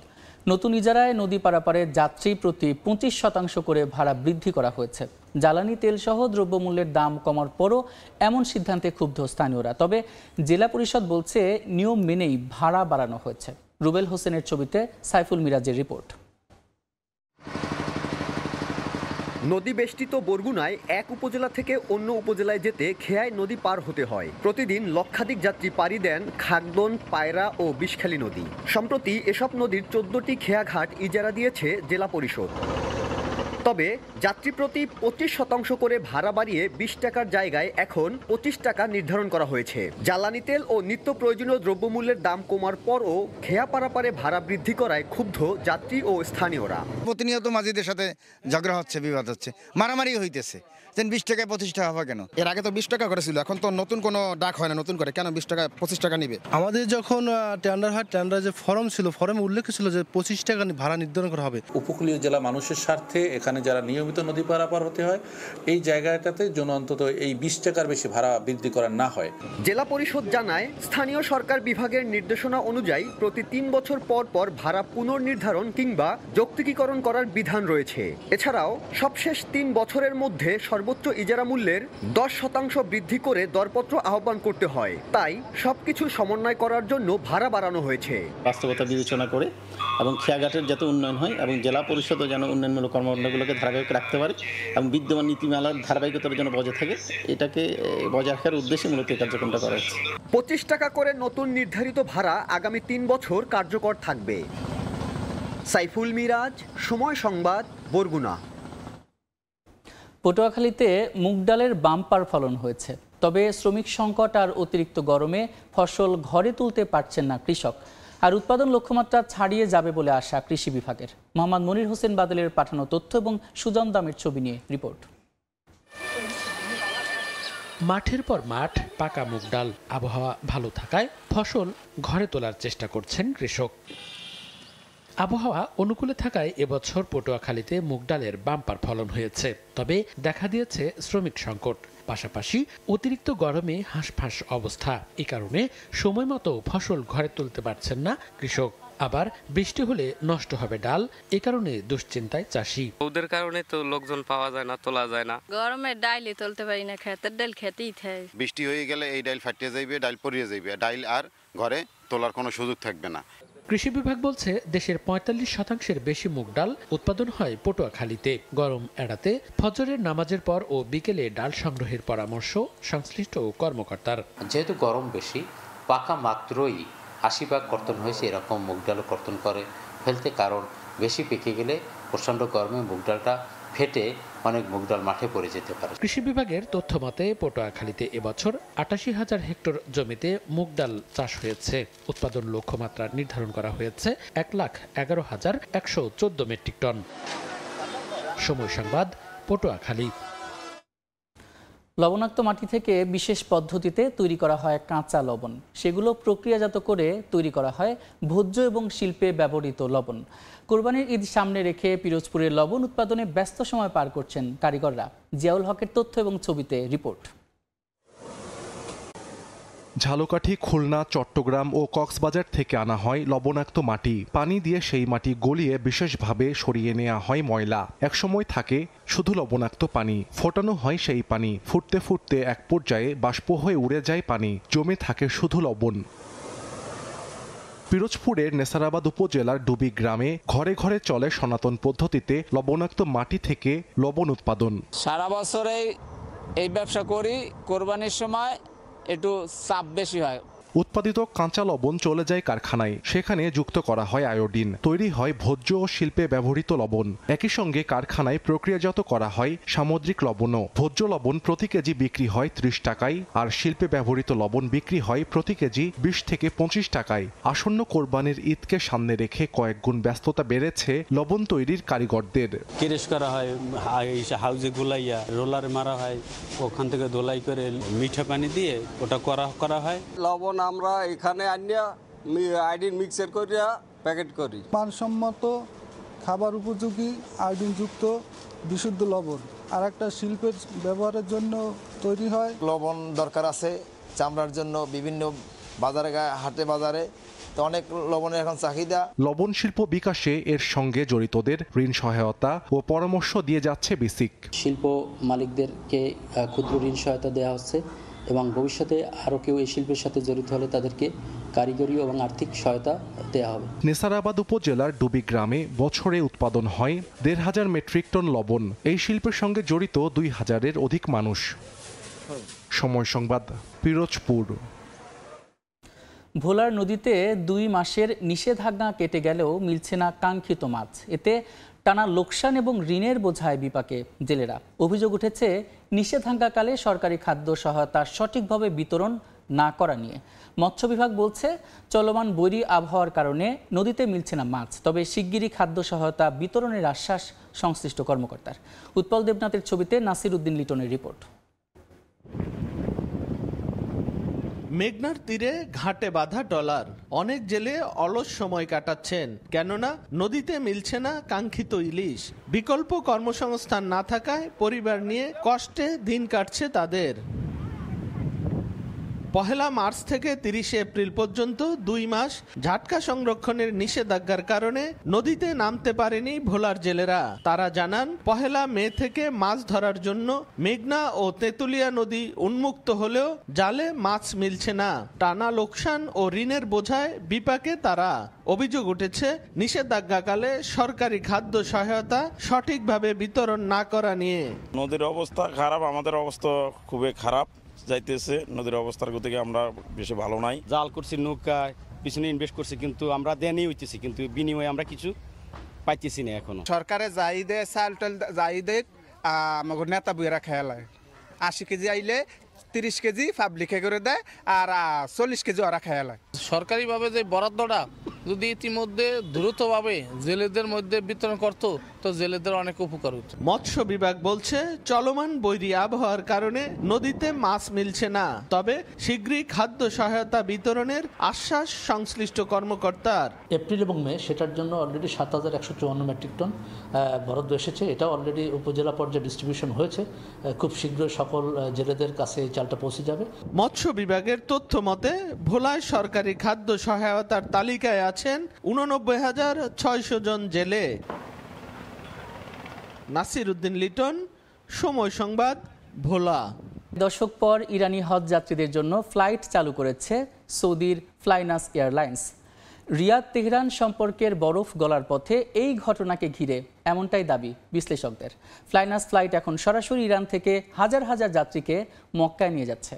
নতুন ইজারায় নদী পারাপারে যাত্রী প্রতি 25% করে ভাড়া বৃদ্ধি করা হয়েছে। জ্বালানি তেল সহ দ্রব্যমূল্যের দাম কমার পরও এমন সিদ্ধান্তে ক্ষুব্ধ স্থানীয়রা। তবে জেলা পরিষদ বলছে, নিয়ম মেনেই ভাড়া বাড়ানো হয়েছে। রুবেল হোসেনের ছবিতে সাইফুল মিরাজের রিপোর্ট। নদী বেষ্টিত বরগুনায় এক উপজেলা থেকে অন্য উপজেলায় যেতে খেয়াই নদী পার হতে হয়। প্রতিদিন লক্ষাধিক যাত্রী পাড়ি দেন খাগদন, পায়রা ও বিষখালী নদী। সম্প্রতি এসব নদীর 14টি খেয়াঘাট ইজারা দিয়েছে জেলা পরিষদ। তবে যাত্রী প্রতি 25% করে ভাড়া বাড়িয়ে 20 টাকার জায়গায় এখন 25 টাকা নির্ধারণ করা হয়েছে। জ্বালানি তেল ও নিত্য প্রয়োজনীয় দ্রব্যমূল্যের দাম কমার পরও খেয়া পারাপারে ভাড়া বৃদ্ধি করায় ক্ষুব্ধ যাত্রী ও স্থানীয়রা। প্রতিনিয়ত মাঝিদের সাথে ঝগড়া হচ্ছে, বিবাদ হচ্ছে, মারামারি হইতেছে। 20 টাকায় 25 টাকা হবে কেন? এর আগে তো 20 টাকা করেছিল, এখন তো নতুন কোনো ডাক হয় না, নতুন করে কেন 20 টাকা 25 টাকা নিবে? আমাদের যখন টেন্ডার হয়, টেন্ডার যে ফর্ম ছিল, ফর্মে উল্লেখ ছিল যে 25 টাকা ভাড়া নির্ধারণ করা হবে। উপকূলীয় জেলা মানুষের স্বার্থে এখানে যারা নিয়মিত নদী পারাপার হতে হয়, এই জায়গাটাতে যেন অন্তত এই 20 টাকার বেশি ভাড়া বৃদ্ধি করা না হয়। জেলা পরিষদ জানায়, স্থানীয় সরকার বিভাগের নির্দেশনা অনুযায়ী প্রতি 3 বছর পর পর ভাড়া পুনর্নির্ধারণ কিংবা যৌক্তিকীকরণ করার বিধান রয়েছে। এছাড়াও সবশেষ 3 বছরের মধ্যে সর্বোচ্চ ইজারা মূল্যের 10% বৃদ্ধি করে দরপত্র আহ্বান করতে হয়। তাই সবকিছু সমন্বয় করার জন্য ভাড়া বাড়ানো হয়েছে। বাস্তবতা বিবেচনা করে এবং খেয়াঘাটের যাতে উন্নয়ন হয় এবং জেলা পরিষদও যেন উন্নয়নমূলক কর্মকাণ্ডগুলোকে ধারাবাহিক রাখতে পারে এবং বিদ্যমান নীতিমালার ধারাবাহিকতার জন্য বজায় থাকে, এটাকে বজায় রাখার উদ্দেশ্যে মূলত এই কার্যক্রমটা করা হচ্ছে। 25 টাকা করে নতুন নির্ধারিত ভাড়া আগামী 3 বছর কার্যকর থাকবে। সাইফুল মিরাজ, সময় সংবাদ, বরগুনা। পটুয়াখালীতে মুগ ডালের বাম্পার ফলন হয়েছে, তবে শ্রমিক সংকট আর অতিরিক্ত গরমে ফসল ঘরে তুলতে পারছেন না কৃষক। আর উৎপাদন লক্ষ্যমাত্রা ছাড়িয়ে যাবে বলে আশা কৃষি বিভাগের। মোহাম্মদ মনির হোসেন বাদলের পাঠানো তথ্য এবং সুজন দামের ছবি নিয়ে রিপোর্ট। মাঠের পর মাঠ পাকা মুগ ডাল, আবহাওয়া ভালো থাকায় ফসল ঘরে তোলার চেষ্টা করছেন কৃষক। আবহাওয়া অনুকূলে থাকায় এবছর পটুয়াখালীতে মুগ ডালের বাম্পার ফলন হয়েছে, তবে দেখা দিয়েছে শ্রমিক সংকট, পাশাপাশি অতিরিক্ত গরমে হাঁসফাঁস অবস্থা। এ কারণে সময় মতো ফসল ঘরে তুলতে পারছেন না কৃষক। আবার বৃষ্টি হলে নষ্ট হবে ডাল, এ কারণে দুশ্চিন্তায় চাষি। ওদের কারণে তো লোকজন পাওয়া যায় না, তোলা যায় না। গরমে ডাইলে তুলতে পারি না, খেতের ডাল খেতেই থাকে। বৃষ্টি হয়ে গেলে এই ডাল ফাটিয়ে যাইবে, ডাল পরিয়ে যাইবে, ডাল আর ঘরে তোলার কোনো সুযোগ থাকবে না। কৃষি বিভাগ বলছে দেশের 45% বেশি মুগ ডাল উৎপাদন হয় পটুয়াখালীতে। গরম এড়াতে ফজরের নামাজের পর ও বিকেলে ডাল সংগ্রহের পরামর্শ সংশ্লিষ্ট কর্মকর্তার। যেহেতু গরম বেশি, পাকা মাত্রই 80 কর্তন হয়েছে, এরকম মুগ ডালও কর্তন করে ফেলতে, কারণ বেশি পেকে গেলে প্রচণ্ড গরমে মুগ ডালটা ফেটে অনেক মুগ ডাল মাঠে পড়ে যেতে পারে। কৃষি বিভাগের তথ্য মতে পটুয়াখালীতে এবছর 88,000 হেক্টর জমিতে মুগ ডাল চাষ হয়েছে। উৎপাদন লক্ষ্যমাত্রা নির্ধারণ করা হয়েছে 1,11,114 মেট্রিক টন। সময় সংবাদ, পটুয়াখালী। লবণাক্ত মাটি থেকে বিশেষ পদ্ধতিতে তৈরি করা হয় কাঁচা লবণ, সেগুলো প্রক্রিয়াজাত করে তৈরি করা হয় ভোজ্য এবং শিল্পে ব্যবহৃত লবণ। কোরবানির ঈদ সামনে রেখে পিরোজপুরের লবণ উৎপাদনে ব্যস্ত সময় পার করছেন কারিগররা। জিয়াউল হকের তথ্য এবং ছবিতে রিপোর্ট। ঝালকাঠি, খুলনা, চট্টগ্রাম ও কক্সবাজার থেকে আনা হয় লবণাক্ত মাটি। পানি দিয়ে সেই মাটি গলিয়ে বিশেষভাবে সরিয়ে নেওয়া হয় ময়লা। একসময় থাকে শুধু লবণাক্ত পানি, ফোটানো হয় সেই পানি। ফুটতে ফুটতে এক পর্যায়ে বাষ্প হয়ে উড়ে যায় পানি, জমে থাকে শুধু লবণ। পিরোজপুরের নেসারাবাদ উপজেলার ডুবি গ্রামে ঘরে ঘরে চলে সনাতন পদ্ধতিতে লবণাক্ত মাটি থেকে লবণ উৎপাদন। সারা বছরে এই ব্যবসা করি, কোরবানির সময় একটু চাপ বেশি হয়। উৎপাদিত কাঁচা লবণ চলে যায় কারখানায়, সেখানে যুক্ত করা হয় আয়োডিন, তৈরি হয় ভোজ্য ও শিল্পে ব্যবহৃত লবণ। একই সঙ্গে কারখানায় প্রক্রিয়াজাত করা হয় সামুদ্রিক লবণও। ভোজ্য লবণ প্রতি কেজি বিক্রি হয় 30 টাকায়, আর শিল্পে ব্যবহৃত লবণ বিক্রি হয় প্রতি কেজি 20 থেকে 25 টাকায়। আসন্ন কোরবানির ঈদকে সামনে রেখে কয়েক গুণ ব্যস্ততা বেড়েছে লবণ তৈরির কারিগরদের। কেরেশ করা হয়, হাউজে গুলাইয়া রোলার মারা হয়, ওখান থেকে ধোলাই করে মিঠা পানি দিয়ে ওটা করা হয়। লবণ আমরা এখানে আনিয়া আয়োডিন মিক্সার করিয়া প্যাকেট করি। মানসম্মত খাবার উপযোগী আয়োডিনযুক্ত বিশুদ্ধ লবণ আর একটা শিল্পের ব্যবহারের জন্য তৈরি হয়। লবণ দরকার আছে চামড়ার জন্য, বিভিন্ন বাজারে, হাটে বাজারে তো অনেক লবণের এখন চাহিদা। লবণ শিল্প বিকাশে এর সঙ্গে জড়িতদের ঋণ সহায়তা ও পরামর্শ দিয়ে যাচ্ছে বিসিক। শিল্প মালিকদেরকে ক্ষুদ্র ঋণ সহায়তা দেওয়া হচ্ছে এবং ভবিষ্যতে আরও কেউ এই শিল্পের সাথে জড়িত হলে তাদেরকে কারিগরি এবং আর্থিক সহায়তা দেওয়া হবে। নেসারাবাদ উপজেলার ডুবি গ্রামে বছরে উৎপাদন হয় 1,500 মেট্রিক টন লবণ। এই শিল্পের সঙ্গে জড়িত 2,000-এর অধিক মানুষ। সময় সংবাদ, পিরোজপুর। ভোলার নদীতে 2 মাসের নিষেধাজ্ঞা কেটে গেলেও মিলছে না কাঙ্ক্ষিত মাছ। এতে টানা লোকসান এবং ঋণের বোঝায় বিপাকে জেলেরা। অভিযোগ উঠেছে নিষেধাজ্ঞাকালে সরকারি খাদ্য সহায়তা সঠিকভাবে বিতরণ না করা নিয়ে। মৎস্য বিভাগ বলছে চলমান বৈরী আবহাওয়ার কারণে নদীতে মিলছে না মাছ, তবে শিগগিরই খাদ্য সহায়তা বিতরণের আশ্বাস সংশ্লিষ্ট কর্মকর্তার। উৎপল দেবনাথের ছবিতে নাসির উদ্দিন লিটনের রিপোর্ট। মেঘনার তীরে ঘাটে বাঁধা ট্রলার, অনেক জেলে অলস সময় কাটাচ্ছেন, কেননা নদীতে মিলছে না কাঙ্ক্ষিত ইলিশ। বিকল্প কর্মসংস্থান না থাকায় পরিবার নিয়ে কষ্টে দিন কাটছে তাদের। 1 মার্চ থেকে 30 এপ্রিল পর্যন্ত 2 মাস ঝাটকা সংরক্ষণের নিষেধাজ্ঞার কারণে নদীতে নামতে পারেনি ভোলার জেলেরা। তারা জানান 1 মে থেকে মাছ ধরার জন্য মেঘনা ও তেঁতুলিয়া নদী উন্মুক্ত হলেও জালে মাছ মিলছে না। টানা লোকসান ও ঋণের বোঝায় বিপাকে তারা। অভিযোগ উঠেছে নিষেধাজ্ঞাকালে সরকারি খাদ্য সহায়তা সঠিকভাবে বিতরণ না করা নিয়ে। নদীর অবস্থা খারাপ, আমাদের অবস্থা খুবই খারাপ যাইতেছে। নদীর অবস্থার গতিকে আমরা বেশি ভালো নাই। জাল করছি, নৌকায় পিছনে ইনভেস্ট করছি, কিন্তু আমরা দেনই হইতেছি, কিন্তু বিনিময়ে আমরা কিছু পাইতেছি না এখনো। সরকারে যাই দেয়, চাল টাল যাই দেয়, আমাকে নেতা বুয়েরা খেয়ালায় 80 কেজি আইলে 30 কেজি পাবলিকে করে দেয়, আর 40 কেজি ওরা খেয়ালায়। সরকারিভাবে যে বরাদ্দটা যদি ইতিমধ্যে দ্রুতভাবে জেলেদের মধ্যে বিতরণ করত, তো জেলেদের অনেক উপকার হতো। মৎস্য বিভাগ বলছে চলমান বৈরী আবহাওয়ার কারণে নদীতে মাছ মিলছে না, তবে শীঘ্রই খাদ্য সহায়তা বিতরণের আশ্বাস সংশ্লিষ্ট কর্মকর্তার। এপ্রিল এবং মে সেটার জন্য অলরেডি 7154 মেট্রিক টন বরাদ্দ এসেছে। এটা অলরেডি উপজেলা পর্যায়ে ডিস্ট্রিবিউশন হয়েছে। খুব শীঘ্রই সকল জেলেদের কাছে এই চালটা পৌঁছে যাবে। মৎস্য বিভাগের তথ্য মতে ভোলায় সরকারি খাদ্য সহায়তার তালিকায় আছেন 89,600 জন জেলে। নাসির উদ্দিন লিটন, সময় সংবাদ, ভোলা। দশক পর ইরানি হজ যাত্রীদের জন্য ফ্লাইট চালু করেছে সৌদির ফ্লাইনাস এয়ারলাইন্স। রিয়াদ তেহরান সম্পর্কের বরফ গলার পথে এই ঘটনাকে ঘিরে এমনটাই দাবি বিশ্লেষকদের। ফ্লাইনাস ফ্লাইট এখন সরাসরি ইরান থেকে হাজার হাজার যাত্রীকে মক্কায় নিয়ে যাচ্ছে।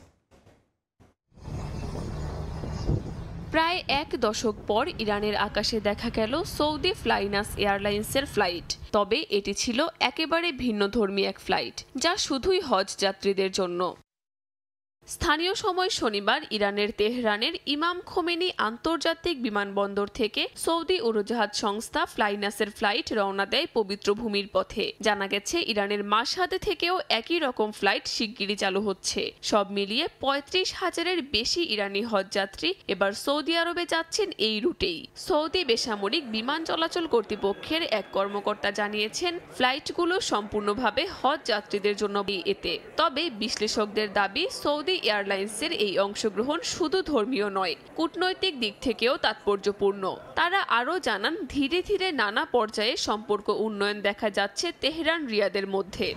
প্রায় 1 দশক পর ইরানের আকাশে দেখা গেল সৌদি ফ্লাইনাস এয়ারলাইন্সের ফ্লাইট। তবে এটি ছিল একেবারে ভিন্নধর্মী এক ফ্লাইট, যা শুধুই হজ যাত্রীদের জন্য। স্থানীয় সময় শনিবার ইরানের তেহরানের ইমাম খোমেনি আন্তর্জাতিক বিমানবন্দর থেকে সৌদি উড়োজাহাজ সংস্থা ফ্লাইনাসের ফ্লাইট রওনা দেয় পবিত্র ভূমির পথে। জানা গেছে ইরানের মাশহাদে থেকেও একই রকম ফ্লাইট শিগগিরই চালু হচ্ছে। সব মিলিয়ে 35,000-এর বেশি ইরানি হজযাত্রী এবার সৌদি আরবে যাচ্ছেন এই রুটেই। সৌদি বেসামরিক বিমান চলাচল কর্তৃপক্ষের এক কর্মকর্তা জানিয়েছেন, ফ্লাইটগুলো সম্পূর্ণভাবে হজ যাত্রীদের জন্য এতে। তবে বিশ্লেষকদের দাবি, সৌদি এয়ারলাইন্সের এই অংশগ্রহণ শুধু ধর্মীয় নয়, কূটনৈতিক দিক থেকেও তাৎপর্যপূর্ণ। তারা আরও জানান, ধীরে ধীরে নানা পর্যায়ে সম্পর্ক উন্নয়ন দেখা যাচ্ছে তেহরান রিয়াদের মধ্যে।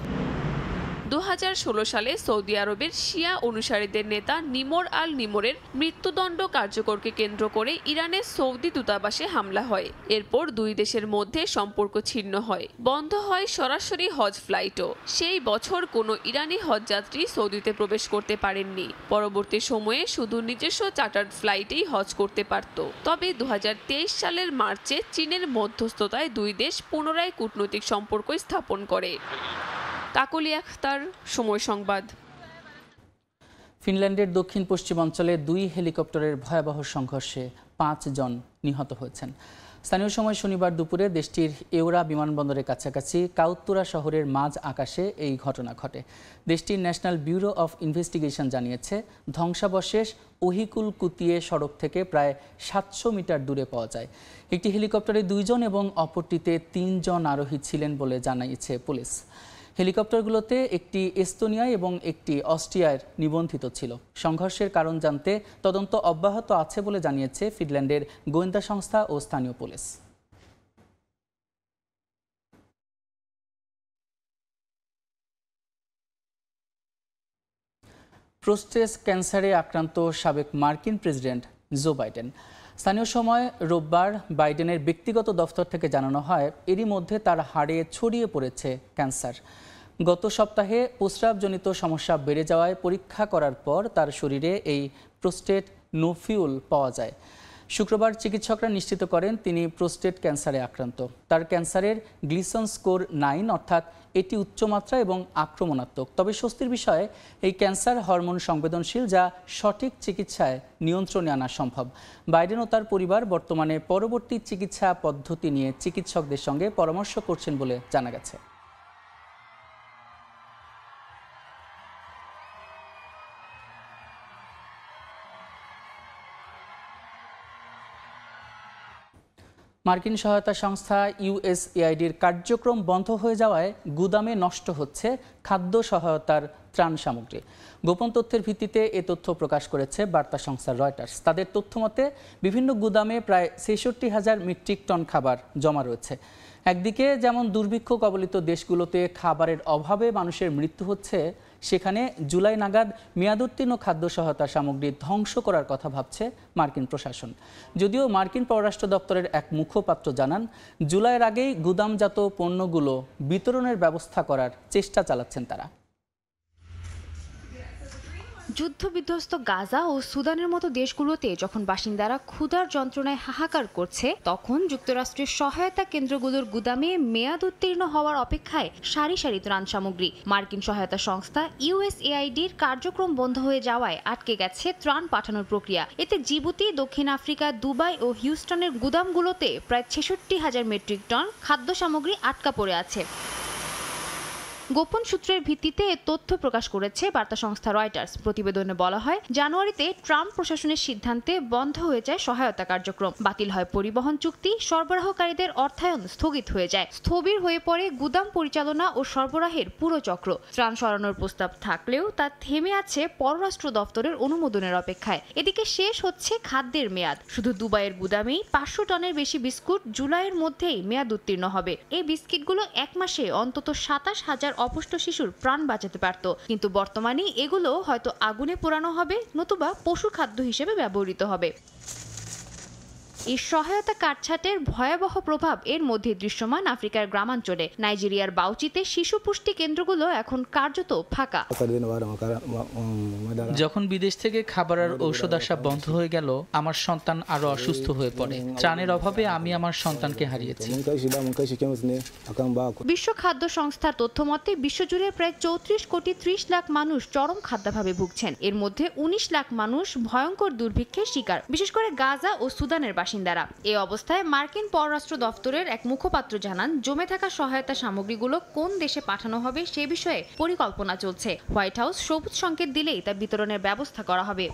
2016 সালে সৌদি আরবের শিয়া অনুসারীদের নেতা নিমর আল নিমরের মৃত্যুদণ্ড কার্যকরকে কেন্দ্র করে ইরানের সৌদি দূতাবাসে হামলা হয়। এরপর দুই দেশের মধ্যে সম্পর্ক ছিন্ন হয়, বন্ধ হয় সরাসরি হজ ফ্লাইটও। সেই বছর কোনো ইরানি হজযাত্রী সৌদিতে প্রবেশ করতে পারেননি। পরবর্তী সময়ে শুধু নিজস্ব চার্টার্ড ফ্লাইটেই হজ করতে পারত। তবে 2023 সালের মার্চে চীনের মধ্যস্থতায় দুই দেশ পুনরায় কূটনৈতিক সম্পর্ক স্থাপন করে। কাকলি আখতার, সময় সংবাদ। ফিনল্যান্ডের দক্ষিণ পশ্চিমাঞ্চলে 2 হেলিকপ্টারের ভয়াবহ সংঘর্ষে 5 জন নিহত হয়েছেন। স্থানীয় সময় শনিবার দুপুরে দেশটির এওরা বিমানবন্দরের কাছাকাছি কাউত্তুরা শহরের মাঝ আকাশে এই ঘটনা ঘটে। দেশটির ন্যাশনাল ব্যুরো অফ ইনভেস্টিগেশন জানিয়েছে, ধ্বংসাবশেষ ওহিকুল কুতিয়ে সড়ক থেকে প্রায় 700 মিটার দূরে পাওয়া যায়। একটি হেলিকপ্টারে 2 জন এবং অপরটিতে 3 জন আরোহী ছিলেন বলে জানিয়েছে পুলিশ। হেলিকপ্টারগুলোতে একটি এস্তোনিয়ায় এবং একটি অস্ট্রিয়ায় নিবন্ধিত ছিল। সংঘর্ষের কারণ জানতে তদন্ত অব্যাহত আছে বলে জানিয়েছে ফিনল্যান্ডের গোয়েন্দা সংস্থা ও স্থানীয় পুলিশ। প্রোস্টেট ক্যান্সারে আক্রান্ত সাবেক মার্কিন প্রেসিডেন্ট জো বাইডেন। স্থানীয় সময় রোববার বাইডেনের ব্যক্তিগত দফতর থেকে জানানো হয়, এরই মধ্যে তার হাড়ে ছড়িয়ে পড়েছে ক্যান্সার। গত সপ্তাহে প্রস্রাবজনিত সমস্যা বেড়ে যাওয়ায় পরীক্ষা করার পর তার শরীরে এই প্রোস্টেট নোফিউল পাওয়া যায়। শুক্রবার চিকিৎসকরা নিশ্চিত করেন তিনি প্রোস্টেট ক্যান্সারে আক্রান্ত। তার ক্যান্সারের গ্লিসন স্কোর 9, অর্থাৎ এটি উচ্চমাত্রা এবং আক্রমণাত্মক। তবে স্বস্তির বিষয়ে এই ক্যান্সার হরমোন সংবেদনশীল, যা সঠিক চিকিৎসায় নিয়ন্ত্রণে আনা সম্ভব। বাইডেন ও তার পরিবার বর্তমানে পরবর্তী চিকিৎসা পদ্ধতি নিয়ে চিকিৎসকদের সঙ্গে পরামর্শ করছেন বলে জানা গেছে। মার্কিন সহায়তা সংস্থা ইউএসএআইডির কার্যক্রম বন্ধ হয়ে যাওয়ায় গুদামে নষ্ট হচ্ছে খাদ্য সহায়তার ত্রাণ সামগ্রী। গোপন তথ্যের ভিত্তিতে এ তথ্য প্রকাশ করেছে বার্তা সংস্থা রয়টার্স। তাদের তথ্যমতে বিভিন্ন গুদামে প্রায় ৬৬,০০০ মেট্রিক টন খাবার জমা রয়েছে। একদিকে যেমন দুর্ভিক্ষ কবলিত দেশগুলোতে খাবারের অভাবে মানুষের মৃত্যু হচ্ছে, সেখানে জুলাই নাগাদ মেয়াদোত্তীর্ণ খাদ্য সহায়তা সামগ্রী ধ্বংস করার কথা ভাবছে মার্কিন প্রশাসন। যদিও মার্কিন পররাষ্ট্র দপ্তরের এক মুখপাত্র জানান, জুলাইয়ের আগেই গুদামজাত পণ্যগুলো বিতরণের ব্যবস্থা করার চেষ্টা চালাচ্ছেন তারা। যুদ্ধবিধ্বস্ত গাজা ও সুদানের মতো দেশগুলোতে যখন বাসিন্দারা ক্ষুধার যন্ত্রণায় হাহাকার করছে, তখন যুক্তরাষ্ট্রের সহায়তা কেন্দ্রগুলোর গুদামে মেয়াদ উত্তীর্ণ হওয়ার অপেক্ষায় সারি সারি ত্রাণ সামগ্রী। মার্কিন সহায়তা সংস্থা ইউএসএআইডির কার্যক্রম বন্ধ হয়ে যাওয়ায় আটকে গেছে ত্রাণ পাঠানোর প্রক্রিয়া। এতে জিবুতি, দক্ষিণ আফ্রিকা, দুবাই ও হিউস্টনের গুদামগুলোতে প্রায় ৬৬,০০০ মেট্রিক টন খাদ্য সামগ্রী আটকা পড়ে আছে। গোপন সূত্রের ভিত্তিতে এ তথ্য প্রকাশ করেছে বার্তা সংস্থা রয়টার্স। প্রতিবেদনে বলা হয়, জানুয়ারিতে ট্রাম্প প্রশাসনের সিদ্ধান্তে বন্ধ হয়ে যায় সহায়তা কার্যক্রম, বাতিল হয় পরিবহন চুক্তি, সরবরাহকারীদের অর্থায়ন স্থগিত হয়ে যায়, স্থবির হয়ে পড়ে গুদাম পরিচালনা ও সরবরাহের পুরো চক্র। ত্রাণ সরানোর প্রস্তাব থাকলেও তা থেমে আছে পররাষ্ট্র দপ্তরের অনুমোদনের অপেক্ষায়। এদিকে শেষ হচ্ছে খাদ্যের মেয়াদ। শুধু দুবাইয়ের গুদামেই ৫০০ টনের বেশি বিস্কুট জুলাইয়ের মধ্যেই মেয়াদ উত্তীর্ণ হবে। এই বিস্কিটগুলো এক মাসে অন্তত ২৭,০০০ অপুষ্ট শিশুর প্রাণ বাঁচাতে পারত, কিন্তু বর্তমানে এগুলো হয়তো আগুনে পোড়ানো হবে, নতুবা পশু খাদ্য হিসেবে ব্যবহৃত হবে। এই সহায়তা কাটছাটের ভয়াবহ প্রভাব এর মধ্যে দৃশ্যমান আফ্রিকার গ্রামাঞ্চলে। নাইজেরিয়ার বাউচিতে শিশু পুষ্টি কেন্দ্রগুলো এখন কার্যত ফাঁকা। যখন বিদেশ থেকে খাবার আর ঔষধ আসা বন্ধ হয়ে গেল, আমার সন্তান আরো অসুস্থ হয়ে পড়ে। ত্রাণের অভাবে আমি আমার সন্তানকে হারিয়েছি। বিশ্ব খাদ্য সংস্থার তথ্য মতে বিশ্বজুড়ে প্রায় ৩৪ কোটি ৩০ লাখ মানুষ চরম খাদ্যাভাবে ভুগছেন। এর মধ্যে ১৯ লাখ মানুষ ভয়ঙ্কর দুর্ভিক্ষের শিকার, বিশেষ করে গাজা ও সুদানের বাসিন্দারা। এই অবস্থায় মার্কিন পররাষ্ট্র দপ্তরের এক মুখপাত্র জানান, জমে থাকা সহায়তা সামগ্রীগুলো কোন দেশে পাঠানো হবে সে বিষয়ে পরিকল্পনা চলছে। হোয়াইট হাউস সবুজ সংকেত দিলেই তা বিতরণের ব্যবস্থা করা হবে।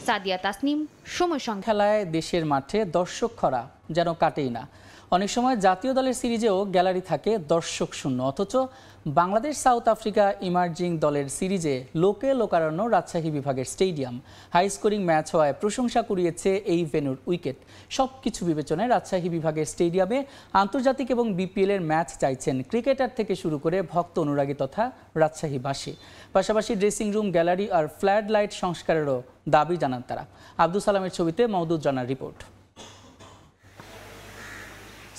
সাদিয়া তাসনিম, সময় সংখ্যা। খেলায় দেশের মাঠে দর্শক খরা যেন কাটেই না। অনেক সময় জাতীয় দলের সিরিজেও গ্যালারি থাকে দর্শক শূন্য, অথচ বাংলাদেশ সাউথ আফ্রিকা ইমার্জিং দলের সিরিজে লোকে লোকারণ্য রাজশাহী বিভাগের স্টেডিয়াম। হাই স্কোরিং ম্যাচ হওয়ায় প্রশংসা কুড়িয়েছে এই ভেন্যুর উইকেট। সবকিছু বিবেচনায় রাজশাহী বিভাগের স্টেডিয়ামে আন্তর্জাতিক এবং বিপিএলের ম্যাচ চাইছেন ক্রিকেটার থেকে শুরু করে ভক্ত অনুরাগী তথা রাজশাহীবাসী। পাশাপাশি ড্রেসিং রুম, গ্যালারি আর ফ্ল্যাড লাইট সংস্কারেরও দাবি জানান তারা। আব্দুল সালামের ছবিতে মওদুদ রানার রিপোর্ট।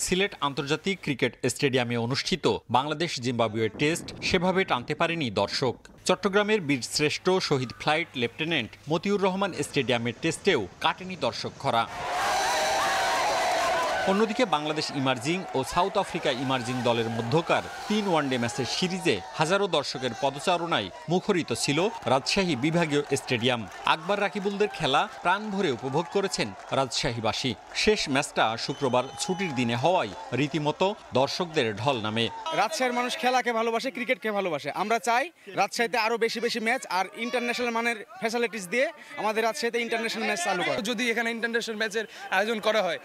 সিলেট আন্তর্জাতিক ক্রিকেট স্টেডিয়ামে অনুষ্ঠিত বাংলাদেশ জিম্বাবুয়ে টেস্ট সেভাবে টানতে পারেনি দর্শক। চট্টগ্রামের বীরশ্রেষ্ঠ শহীদ ফ্লাইট লেফটেন্যান্ট মতিউর রহমান স্টেডিয়ামের টেস্টেও কাটেনি দর্শক খরা। অন্যদিকে বাংলাদেশ ইমার্জিং ও সাউথ আফ্রিকা ইমার্জিং দলের মধ্যকার ৩ ওয়ানডে ম্যাচের সিরিজে হাজারো দর্শকের পদচারণায় মুখরিত ছিল রাজশাহী বিভাগীয় স্টেডিয়াম। আকবর রাকিবুলদের খেলা প্রাণ ভরে উপভোগ করেছেন রাজশাহীবাসী। শেষ ম্যাচটা শুক্রবার ছুটির দিনে হওয়ায় রীতিমতো দর্শকদের ঢল নামে। রাজশাহীর মানুষ খেলাকে ভালোবাসে, ক্রিকেটকে ভালোবাসে। আমরা চাই রাজশাহীতে আরো বেশি বেশি ম্যাচ আর ইন্টারন্যাশনাল মানের ফ্যাসিলিটিস দিয়ে আমাদের রাজশাহীতে ইন্টারন্যাশনাল ম্যাচ চালু করে। যদি এখানে ইন্টারন্যাশনাল ম্যাচের আয়োজন করা হয়,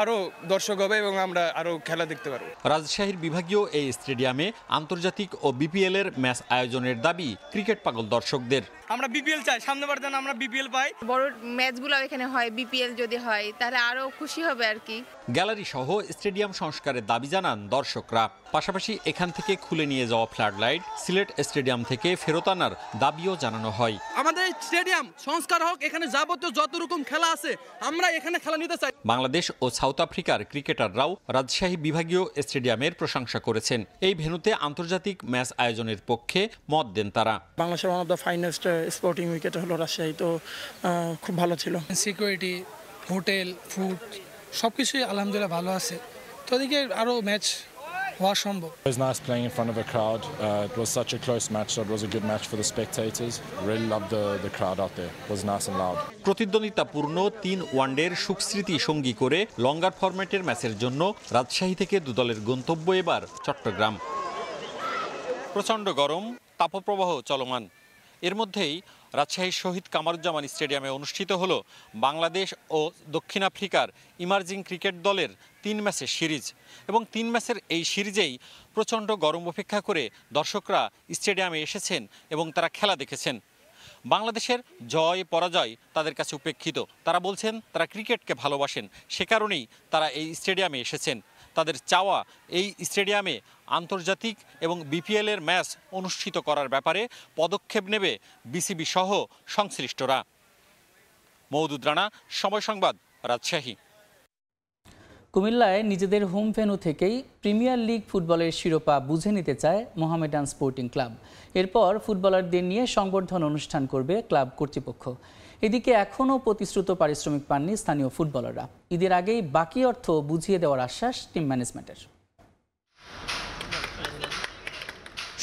আরো দর্শক হবে এবং আমরা আরো খেলা দেখতে পারবো। রাজশাহীর বিভাগীয় এই স্টেডিয়ামে আন্তর্জাতিক ও বিপিএল এর ম্যাচ আয়োজনের দাবি ক্রিকেট পাগল দর্শকদের। আমরা বিপিএল চাই, সামনেবার যেন আমরা বিপিএল পাই। বড় ম্যাচগুলো এখানে হয়, বিপিএল যদি হয় তাহলে আরো খুশি হবে আর কি। গ্যালারি সহ স্টেডিয়াম সংস্কারের দাবি জানান দর্শকরা। পাশাপাশি এখান থেকে খুলে নিয়ে যাওয়া ফ্লাড লাইট সিলেট স্টেডিয়াম থেকে ফেরত আনার দাবিও জানানো হয়। আমাদের স্টেডিয়াম সংস্কার হোক, এখানে যাবতীয় যত রকম খেলা আছে আমরা এখানে খেলা নিতে চাই। বাংলাদেশ ও সাউথ আফ্রিকার ক্রিকেটাররাও রাজশাহী বিভাগীয় স্টেডিয়ামের প্রশংসা করেছেন। এই ভেন্যুতে আন্তর্জাতিক ম্যাচ আয়োজনের পক্ষে মত দেন তারা। বাংলাদেশের one of the finest sporting wicket হলো রাজশাহী, তো খুব ভালো ছিল। সিকিউরিটি, হোটেল, ফুড সবকিছুই আলহামদুলিল্লাহ ভালো আছে, তো এদিকে আরও ম্যাচ হওয়া সম্ভব। It was nice playing in front of a crowd. It was such a close match, so it was a good match for the spectators. Really loved the crowd out there. It was nice and loud. প্রতিদ্বন্দ্বিতাপূর্ণ 3 ওয়ানডের সুখস্মৃতি সঙ্গী করে লঙ্গার ফরম্যাটের ম্যাচের জন্য রাজশাহী থেকে দুদলের গন্তব্য এবার চট্টগ্রাম। প্রচণ্ড গরম, তাপপ্রবাহ চলমান। এর মধ্যেই রাজশাহীর শহীদ কামারুজ্জামান স্টেডিয়ামে অনুষ্ঠিত হলো বাংলাদেশ ও দক্ষিণ আফ্রিকার ইমার্জিং ক্রিকেট দলের 3 ম্যাচের সিরিজ। এবং 3 ম্যাচের এই সিরিজেই প্রচণ্ড গরম উপেক্ষা করে দর্শকরা স্টেডিয়ামে এসেছেন এবং তারা খেলা দেখেছেন। বাংলাদেশের জয় পরাজয় তাদের কাছে উপেক্ষিত। তারা বলছেন তারা ক্রিকেটকে ভালোবাসেন, সে কারণেই তারা এই স্টেডিয়ামে এসেছেন। তাদের চাওয়া এই স্টেডিয়ামে আন্তর্জাতিক এবং বিপিএলের ম্যাচ অনুষ্ঠিত করার ব্যাপারে পদক্ষেপ নেবে বিসিবি সহ সংশ্লিষ্টরা। মওদুদ রানা, সময় সংবাদ, রাজশাহী। কুমিল্লায় নিজেদের হোম ভেন্যু থেকেই প্রিমিয়ার লিগ ফুটবলের শিরোপা বুঝে নিতে চায় মোহামেডান স্পোর্টিং ক্লাব। এরপর ফুটবলারদের নিয়ে সংবর্ধনা অনুষ্ঠান করবে ক্লাব কর্তৃপক্ষ। এদিকে এখনও প্রতিশ্রুত পারিশ্রমিক পাননি স্থানীয় ফুটবলাররা। ঈদের আগেই বাকি অর্থ বুঝিয়ে দেওয়ার আশ্বাস টিম ম্যানেজমেন্টের।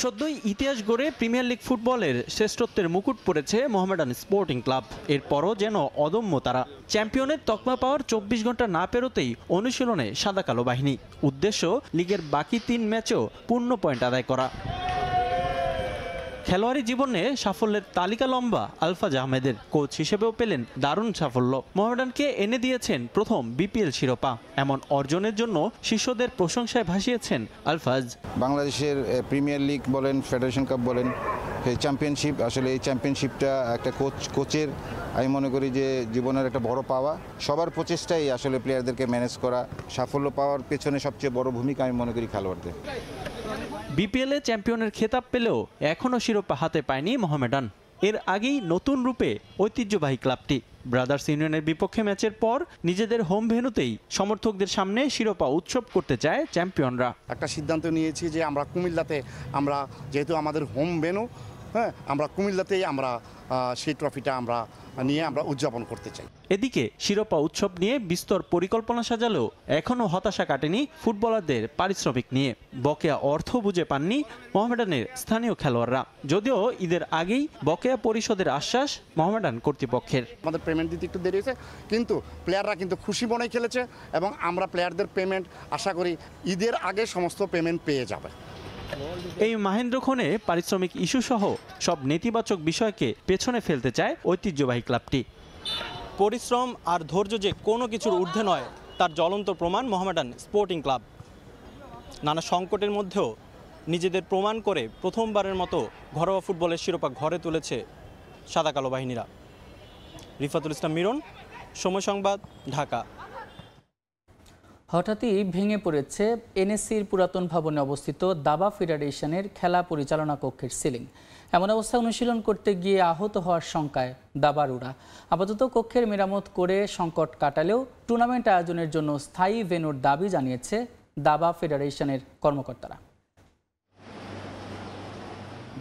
সদ্যই ইতিহাস গড়ে প্রিমিয়ার লিগ ফুটবলের শ্রেষ্ঠত্বের মুকুট পড়েছে মোহামেডান স্পোর্টিং ক্লাব। এরপরও যেন অদম্য তারা। চ্যাম্পিয়নের তকমা পাওয়ার 24 ঘন্টা না পেরোতেই অনুশীলনে সাদা কালো বাহিনী। উদ্দেশ্য লিগের বাকি 3 ম্যাচেও পূর্ণ পয়েন্ট আদায় করা। খেলোয়াড়ি জীবনে সাফল্যের তালিকা লম্বা আলফাজ আহমেদের। কোচ হিসেবেও পেলেন দারুণ সাফল্য। মোহামেডানকে এনে দিয়েছেন প্রথম বিপিএল শিরোপা। এমন অর্জনের জন্য শিষ্যদের প্রশংসায় ভাসিয়েছেন আলফাজ। বাংলাদেশের প্রিমিয়ার লিগ বলেন, ফেডারেশন কাপ বলেন, চ্যাম্পিয়নশিপ, আসলে এই চ্যাম্পিয়নশিপটা একটা কোচের আমি মনে করি যে জীবনের একটা বড় পাওয়া। সবার প্রচেষ্টাই আসলে প্লেয়ারদেরকে ম্যানেজ করা। সাফল্য পাওয়ার পেছনে সবচেয়ে বড় ভূমিকা আমি মনে করি খেলোয়াড়দের। বিপিএলে চ্যাম্পিয়নের খেতাব পেলেও এখনও শিরোপা হাতে পায়নি মোহামেডান। এর আগেই নতুন রূপে ঐতিহ্যবাহী ক্লাবটি। ব্রাদার্স ইউনিয়নের বিপক্ষে ম্যাচের পর নিজেদের হোম ভেন্যুতেই সমর্থকদের সামনে শিরোপা উৎসব করতে চায় চ্যাম্পিয়নরা। একটা সিদ্ধান্ত নিয়েছি যে আমরা কুমিল্লাতে, আমরা যেহেতু আমাদের হোম ভেন্যু, হ্যাঁ, আমরা কুমিল্লাতেই আমরা সেই ট্রফিটা আমরা নিয়ে আমরা উদযাপন করতে চাই। এদিকে শিরোপা উৎসব নিয়ে বিস্তর পরিকল্পনা সাজালেও এখনও হতাশা কাটেনি ফুটবলারদের পারিশ্রমিক নিয়ে। বকেয়া অর্থ বুঝে পাননি মোহামেডানের স্থানীয় খেলোয়াড়রা। যদিও ঈদের আগেই বকেয়া পরিশোধের আশ্বাস মোহামেডান কর্তৃপক্ষের। আমাদের পেমেন্ট দিতে একটু দেরি হয়েছে, কিন্তু প্লেয়াররা কিন্তু খুশি মনে খেলেছে এবং আমরা প্লেয়ারদের পেমেন্ট আশা করি ঈদের আগে সমস্ত পেমেন্ট পেয়ে যাবে। এই মাহেন্দ্রক্ষণে পারিশ্রমিক ইস্যু সহ সব নেতিবাচক বিষয়কে পেছনে ফেলতে চায় ঐতিহ্যবাহী ক্লাবটি। পরিশ্রম আর ধৈর্য যে কোনো কিছুর ঊর্ধ্বে নয় তার জ্বলন্ত প্রমাণ মোহামেডান স্পোর্টিং ক্লাব। নানা সংকটের মধ্যেও নিজেদের প্রমাণ করে প্রথমবারের মতো ঘরোয়া ফুটবলের শিরোপা ঘরে তুলেছে সাদা কালো বাহিনীরা। রিফাতুল ইসলাম মিরন, সময় সংবাদ, ঢাকা। হঠাৎই ভেঙে পড়েছে এনএসসির পুরাতন ভবনে অবস্থিত দাবা ফেডারেশনের খেলা পরিচালনা কক্ষের সিলিং। এমন অবস্থায় অনুশীলন করতে গিয়ে আহত হওয়ার শঙ্কায় দাবারুরা। আপাতত কক্ষের মেরামত করে সংকট কাটালেও টুর্নামেন্ট আয়োজনের জন্য স্থায়ী ভেন্যুর দাবি জানিয়েছে দাবা ফেডারেশনের কর্মকর্তারা।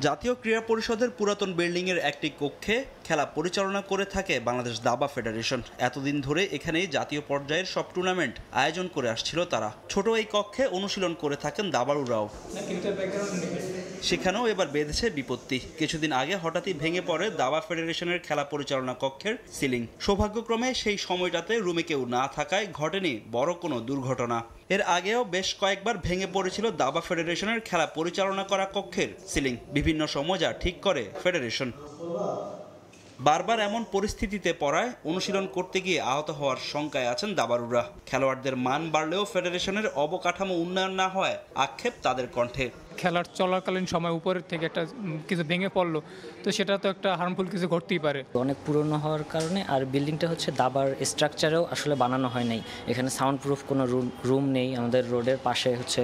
জাতীয় ক্রীড়া পরিষদের পুরাতন বিল্ডিংয়ের একটি কক্ষে খেলা পরিচালনা করে থাকে বাংলাদেশ দাবা ফেডারেশন। এতদিন ধরে এখানেই জাতীয় পর্যায়ের সব টুর্নামেন্ট আয়োজন করে আসছিল তারা। ছোট এই কক্ষে অনুশীলন করে থাকেন দাবাড়ুরাও। সেখানেও এবার বেঁধেছে বিপত্তি। কিছুদিন আগে হঠাৎই ভেঙে পড়ে দাবা ফেডারেশনের খেলা পরিচালনা কক্ষের সিলিং। সৌভাগ্যক্রমে সেই সময়টাতে রুমে কেউ না থাকায় ঘটেনি বড় কোনো দুর্ঘটনা। এর আগেও বেশ কয়েকবার ভেঙে পড়েছিল দাবা ফেডারেশনের খেলা পরিচালনা করা কক্ষের সিলিং। বিভিন্ন সময় যা ঠিক করে ফেডারেশন। বারবার এমন পরিস্থিতিতে পড়ায় অনুশীলন করতে গিয়ে আহত হওয়ার শঙ্কায় আছেন দাবারুরা। খেলোয়াড়দের মান বাড়লেও ফেডারেশনের অবকাঠামো উন্নয়ন না হয় আক্ষেপ তাদের কণ্ঠে। খেলার চলাকালীন সময় উপরের থেকে একটা কিছু ভেঙে পড়লো, তো সেটা তো একটা হার্মফুল কিছু ঘটতেই পারে। অনেক পুরনো হওয়ার কারণে আর বিল্ডিংটা হচ্ছে দাবার স্ট্রাকচারেও আসলে বানানো হয় নাই, এখানে সাউন্ড প্রুফ কোনো রুম নেই। আমাদের রোডের পাশে হচ্ছে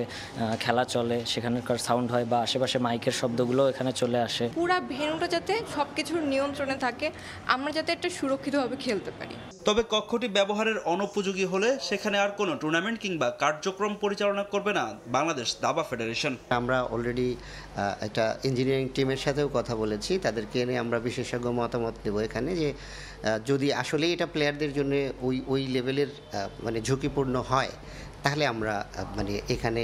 খেলা চলে, সেখানকার সাউন্ড হয় বা আশেপাশে মাইকের শব্দগুলো এখানে চলে আসে। পুরা ভেন্যুটা যাতে সবকিছুর নিয়ন্ত্রণে থাকে, আমরা যাতে একটা সুরক্ষিতভাবে খেলতে পারি। তবে কক্ষটি ব্যবহারের অনুপযোগী হলে সেখানে আর কোনো টুর্নামেন্ট কিংবা কার্যক্রম পরিচালনা করবে না বাংলাদেশ দাবা ফেডারেশন। আমরা অলরেডি একটা ইঞ্জিনিয়ারিং টিমের সাথেও কথা বলেছি, তাদেরকে এনে আমরা বিশেষজ্ঞ মতামত নেব এখানে, যে যদি আসলেই এটা প্লেয়ারদের জন্য ওই লেভেলের মানে ঝুঁকিপূর্ণ হয়, তাহলে আমরা মানে এখানে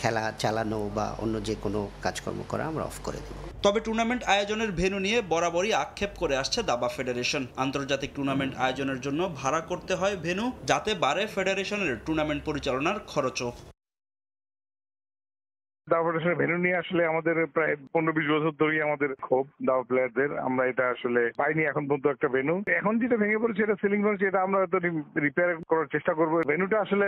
খেলা চালানো বা অন্য যে কোনো কাজকর্ম করা আমরা অফ করে দেব। তবে টুর্নামেন্ট আয়োজনের ভেন্যু নিয়ে বরাবরই আক্ষেপ করে আসছে দাবা ফেডারেশন। আন্তর্জাতিক টুর্নামেন্ট আয়োজনের জন্য ভাড়া করতে হয় ভেন্যু, যাতে বাড়ে ফেডারেশনের টুর্নামেন্ট পরিচালনার খরচও। দাবা ফেডারেশনের ভেন্যু নিয়ে আসলে আমাদের প্রায় 15-20 বছর ধরেই আমাদের ক্ষোভ দাবা প্লেয়ারদের, আমরা এটা আসলে পাইনি এখন পর্যন্ত একটা ভেন্যু। এখন যেটা ভেঙে পড়েছে এটা সিলিং ভাঙছে, এটা আমরা তো রিপেয়ার করার চেষ্টা করবো। ভেন্যুটা আসলে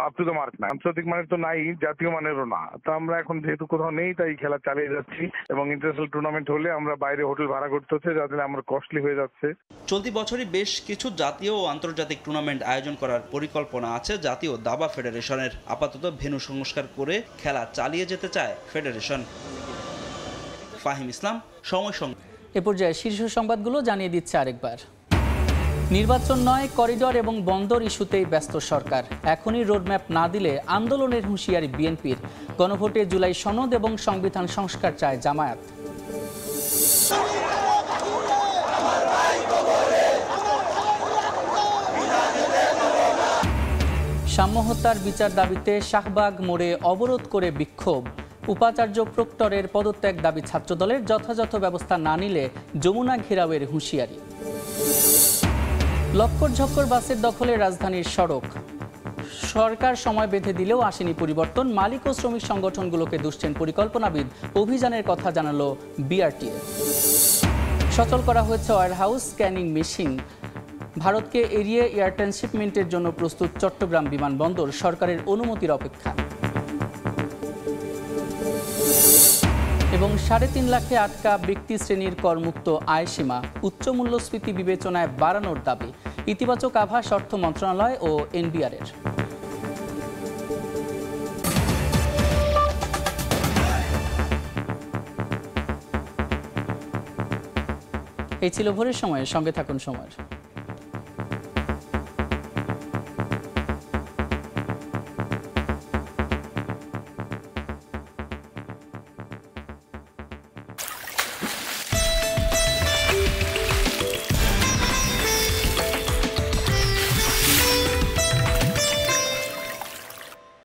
আপ টু দ্য মার্ক না, আন্তর্জাতিক মানের তো নাই, জাতীয় মানেরও না। তো আমরা এখন যেহেতু কোথাও নেই, তাই খেলা চালিয়ে যাচ্ছি, এবং ইন্টারন্যাশনাল টুর্নামেন্ট হলে আমরা বাইরে হোটেল ভাড়া করতে হচ্ছে, যাতে আমার কস্টলি হয়ে যাচ্ছে। চলতি বছরই বেশ কিছু জাতীয় ও আন্তর্জাতিক টুর্নামেন্ট আয়োজন করার পরিকল্পনা আছে জাতীয় দাবা ফেডারেশনের। আপাতত ভেন্যু সংস্কার করে খেলা চালিয়ে যেতে চায় ফেডারেশন। ফাহিম ইসলাম, সময় সংবাদ। এ পর্যায়ে শীর্ষ সংবাদগুলো জানিয়ে দিচ্ছে আরেকবার। নির্বাচন নয়, করিডর এবং বন্দর ইস্যুতেই ব্যস্ত সরকার। এখনই রোডম্যাপ না দিলে আন্দোলনের হুঁশিয়ারি বিএনপির। গণভোটে জুলাই সনদ এবং সংবিধান সংস্কার চায় জামায়াত। সাম্য হত্যার বিচার দাবিতে শাহবাগ মোড়ে অবরোধ করে বিক্ষোভ। উপাচার্য প্রক্টরের পদত্যাগ দাবি ছাত্রদলের, যথাযথ ব্যবস্থা না নিলে যমুনা ঘেরাওয়ের হুঁশিয়ারি। লক্কর ঝক্কর বাসের দখলে রাজধানীর সড়ক। সরকার সময় বেঁধে দিলেও আসেনি পরিবর্তন। মালিক ও শ্রমিক সংগঠনগুলোকে দুষছেন পরিকল্পনাবিদ। অভিযানের কথা জানালো বিআরটিএ। সচল করা হয়েছে ওয়্যারহাউস স্ক্যানিং মেশিন। ভারতকে এড়িয়ে এয়ার ট্রান্সশিপমেন্টের জন্য প্রস্তুত চট্টগ্রাম বিমানবন্দর, সরকারের অনুমতির অপেক্ষা। এবং 3.5 লাখে আটকা ব্যক্তি শ্রেণীর করমুক্ত আয়সীমা উচ্চ মূল্যস্ফীতি বিবেচনায় বাড়ানোর দাবি। ইতিবাচক আভাস অর্থ মন্ত্রণালয় ও এনবিআরের। এই ছিল ভোরের সময়ের সঙ্গে থাকুন সময়ের।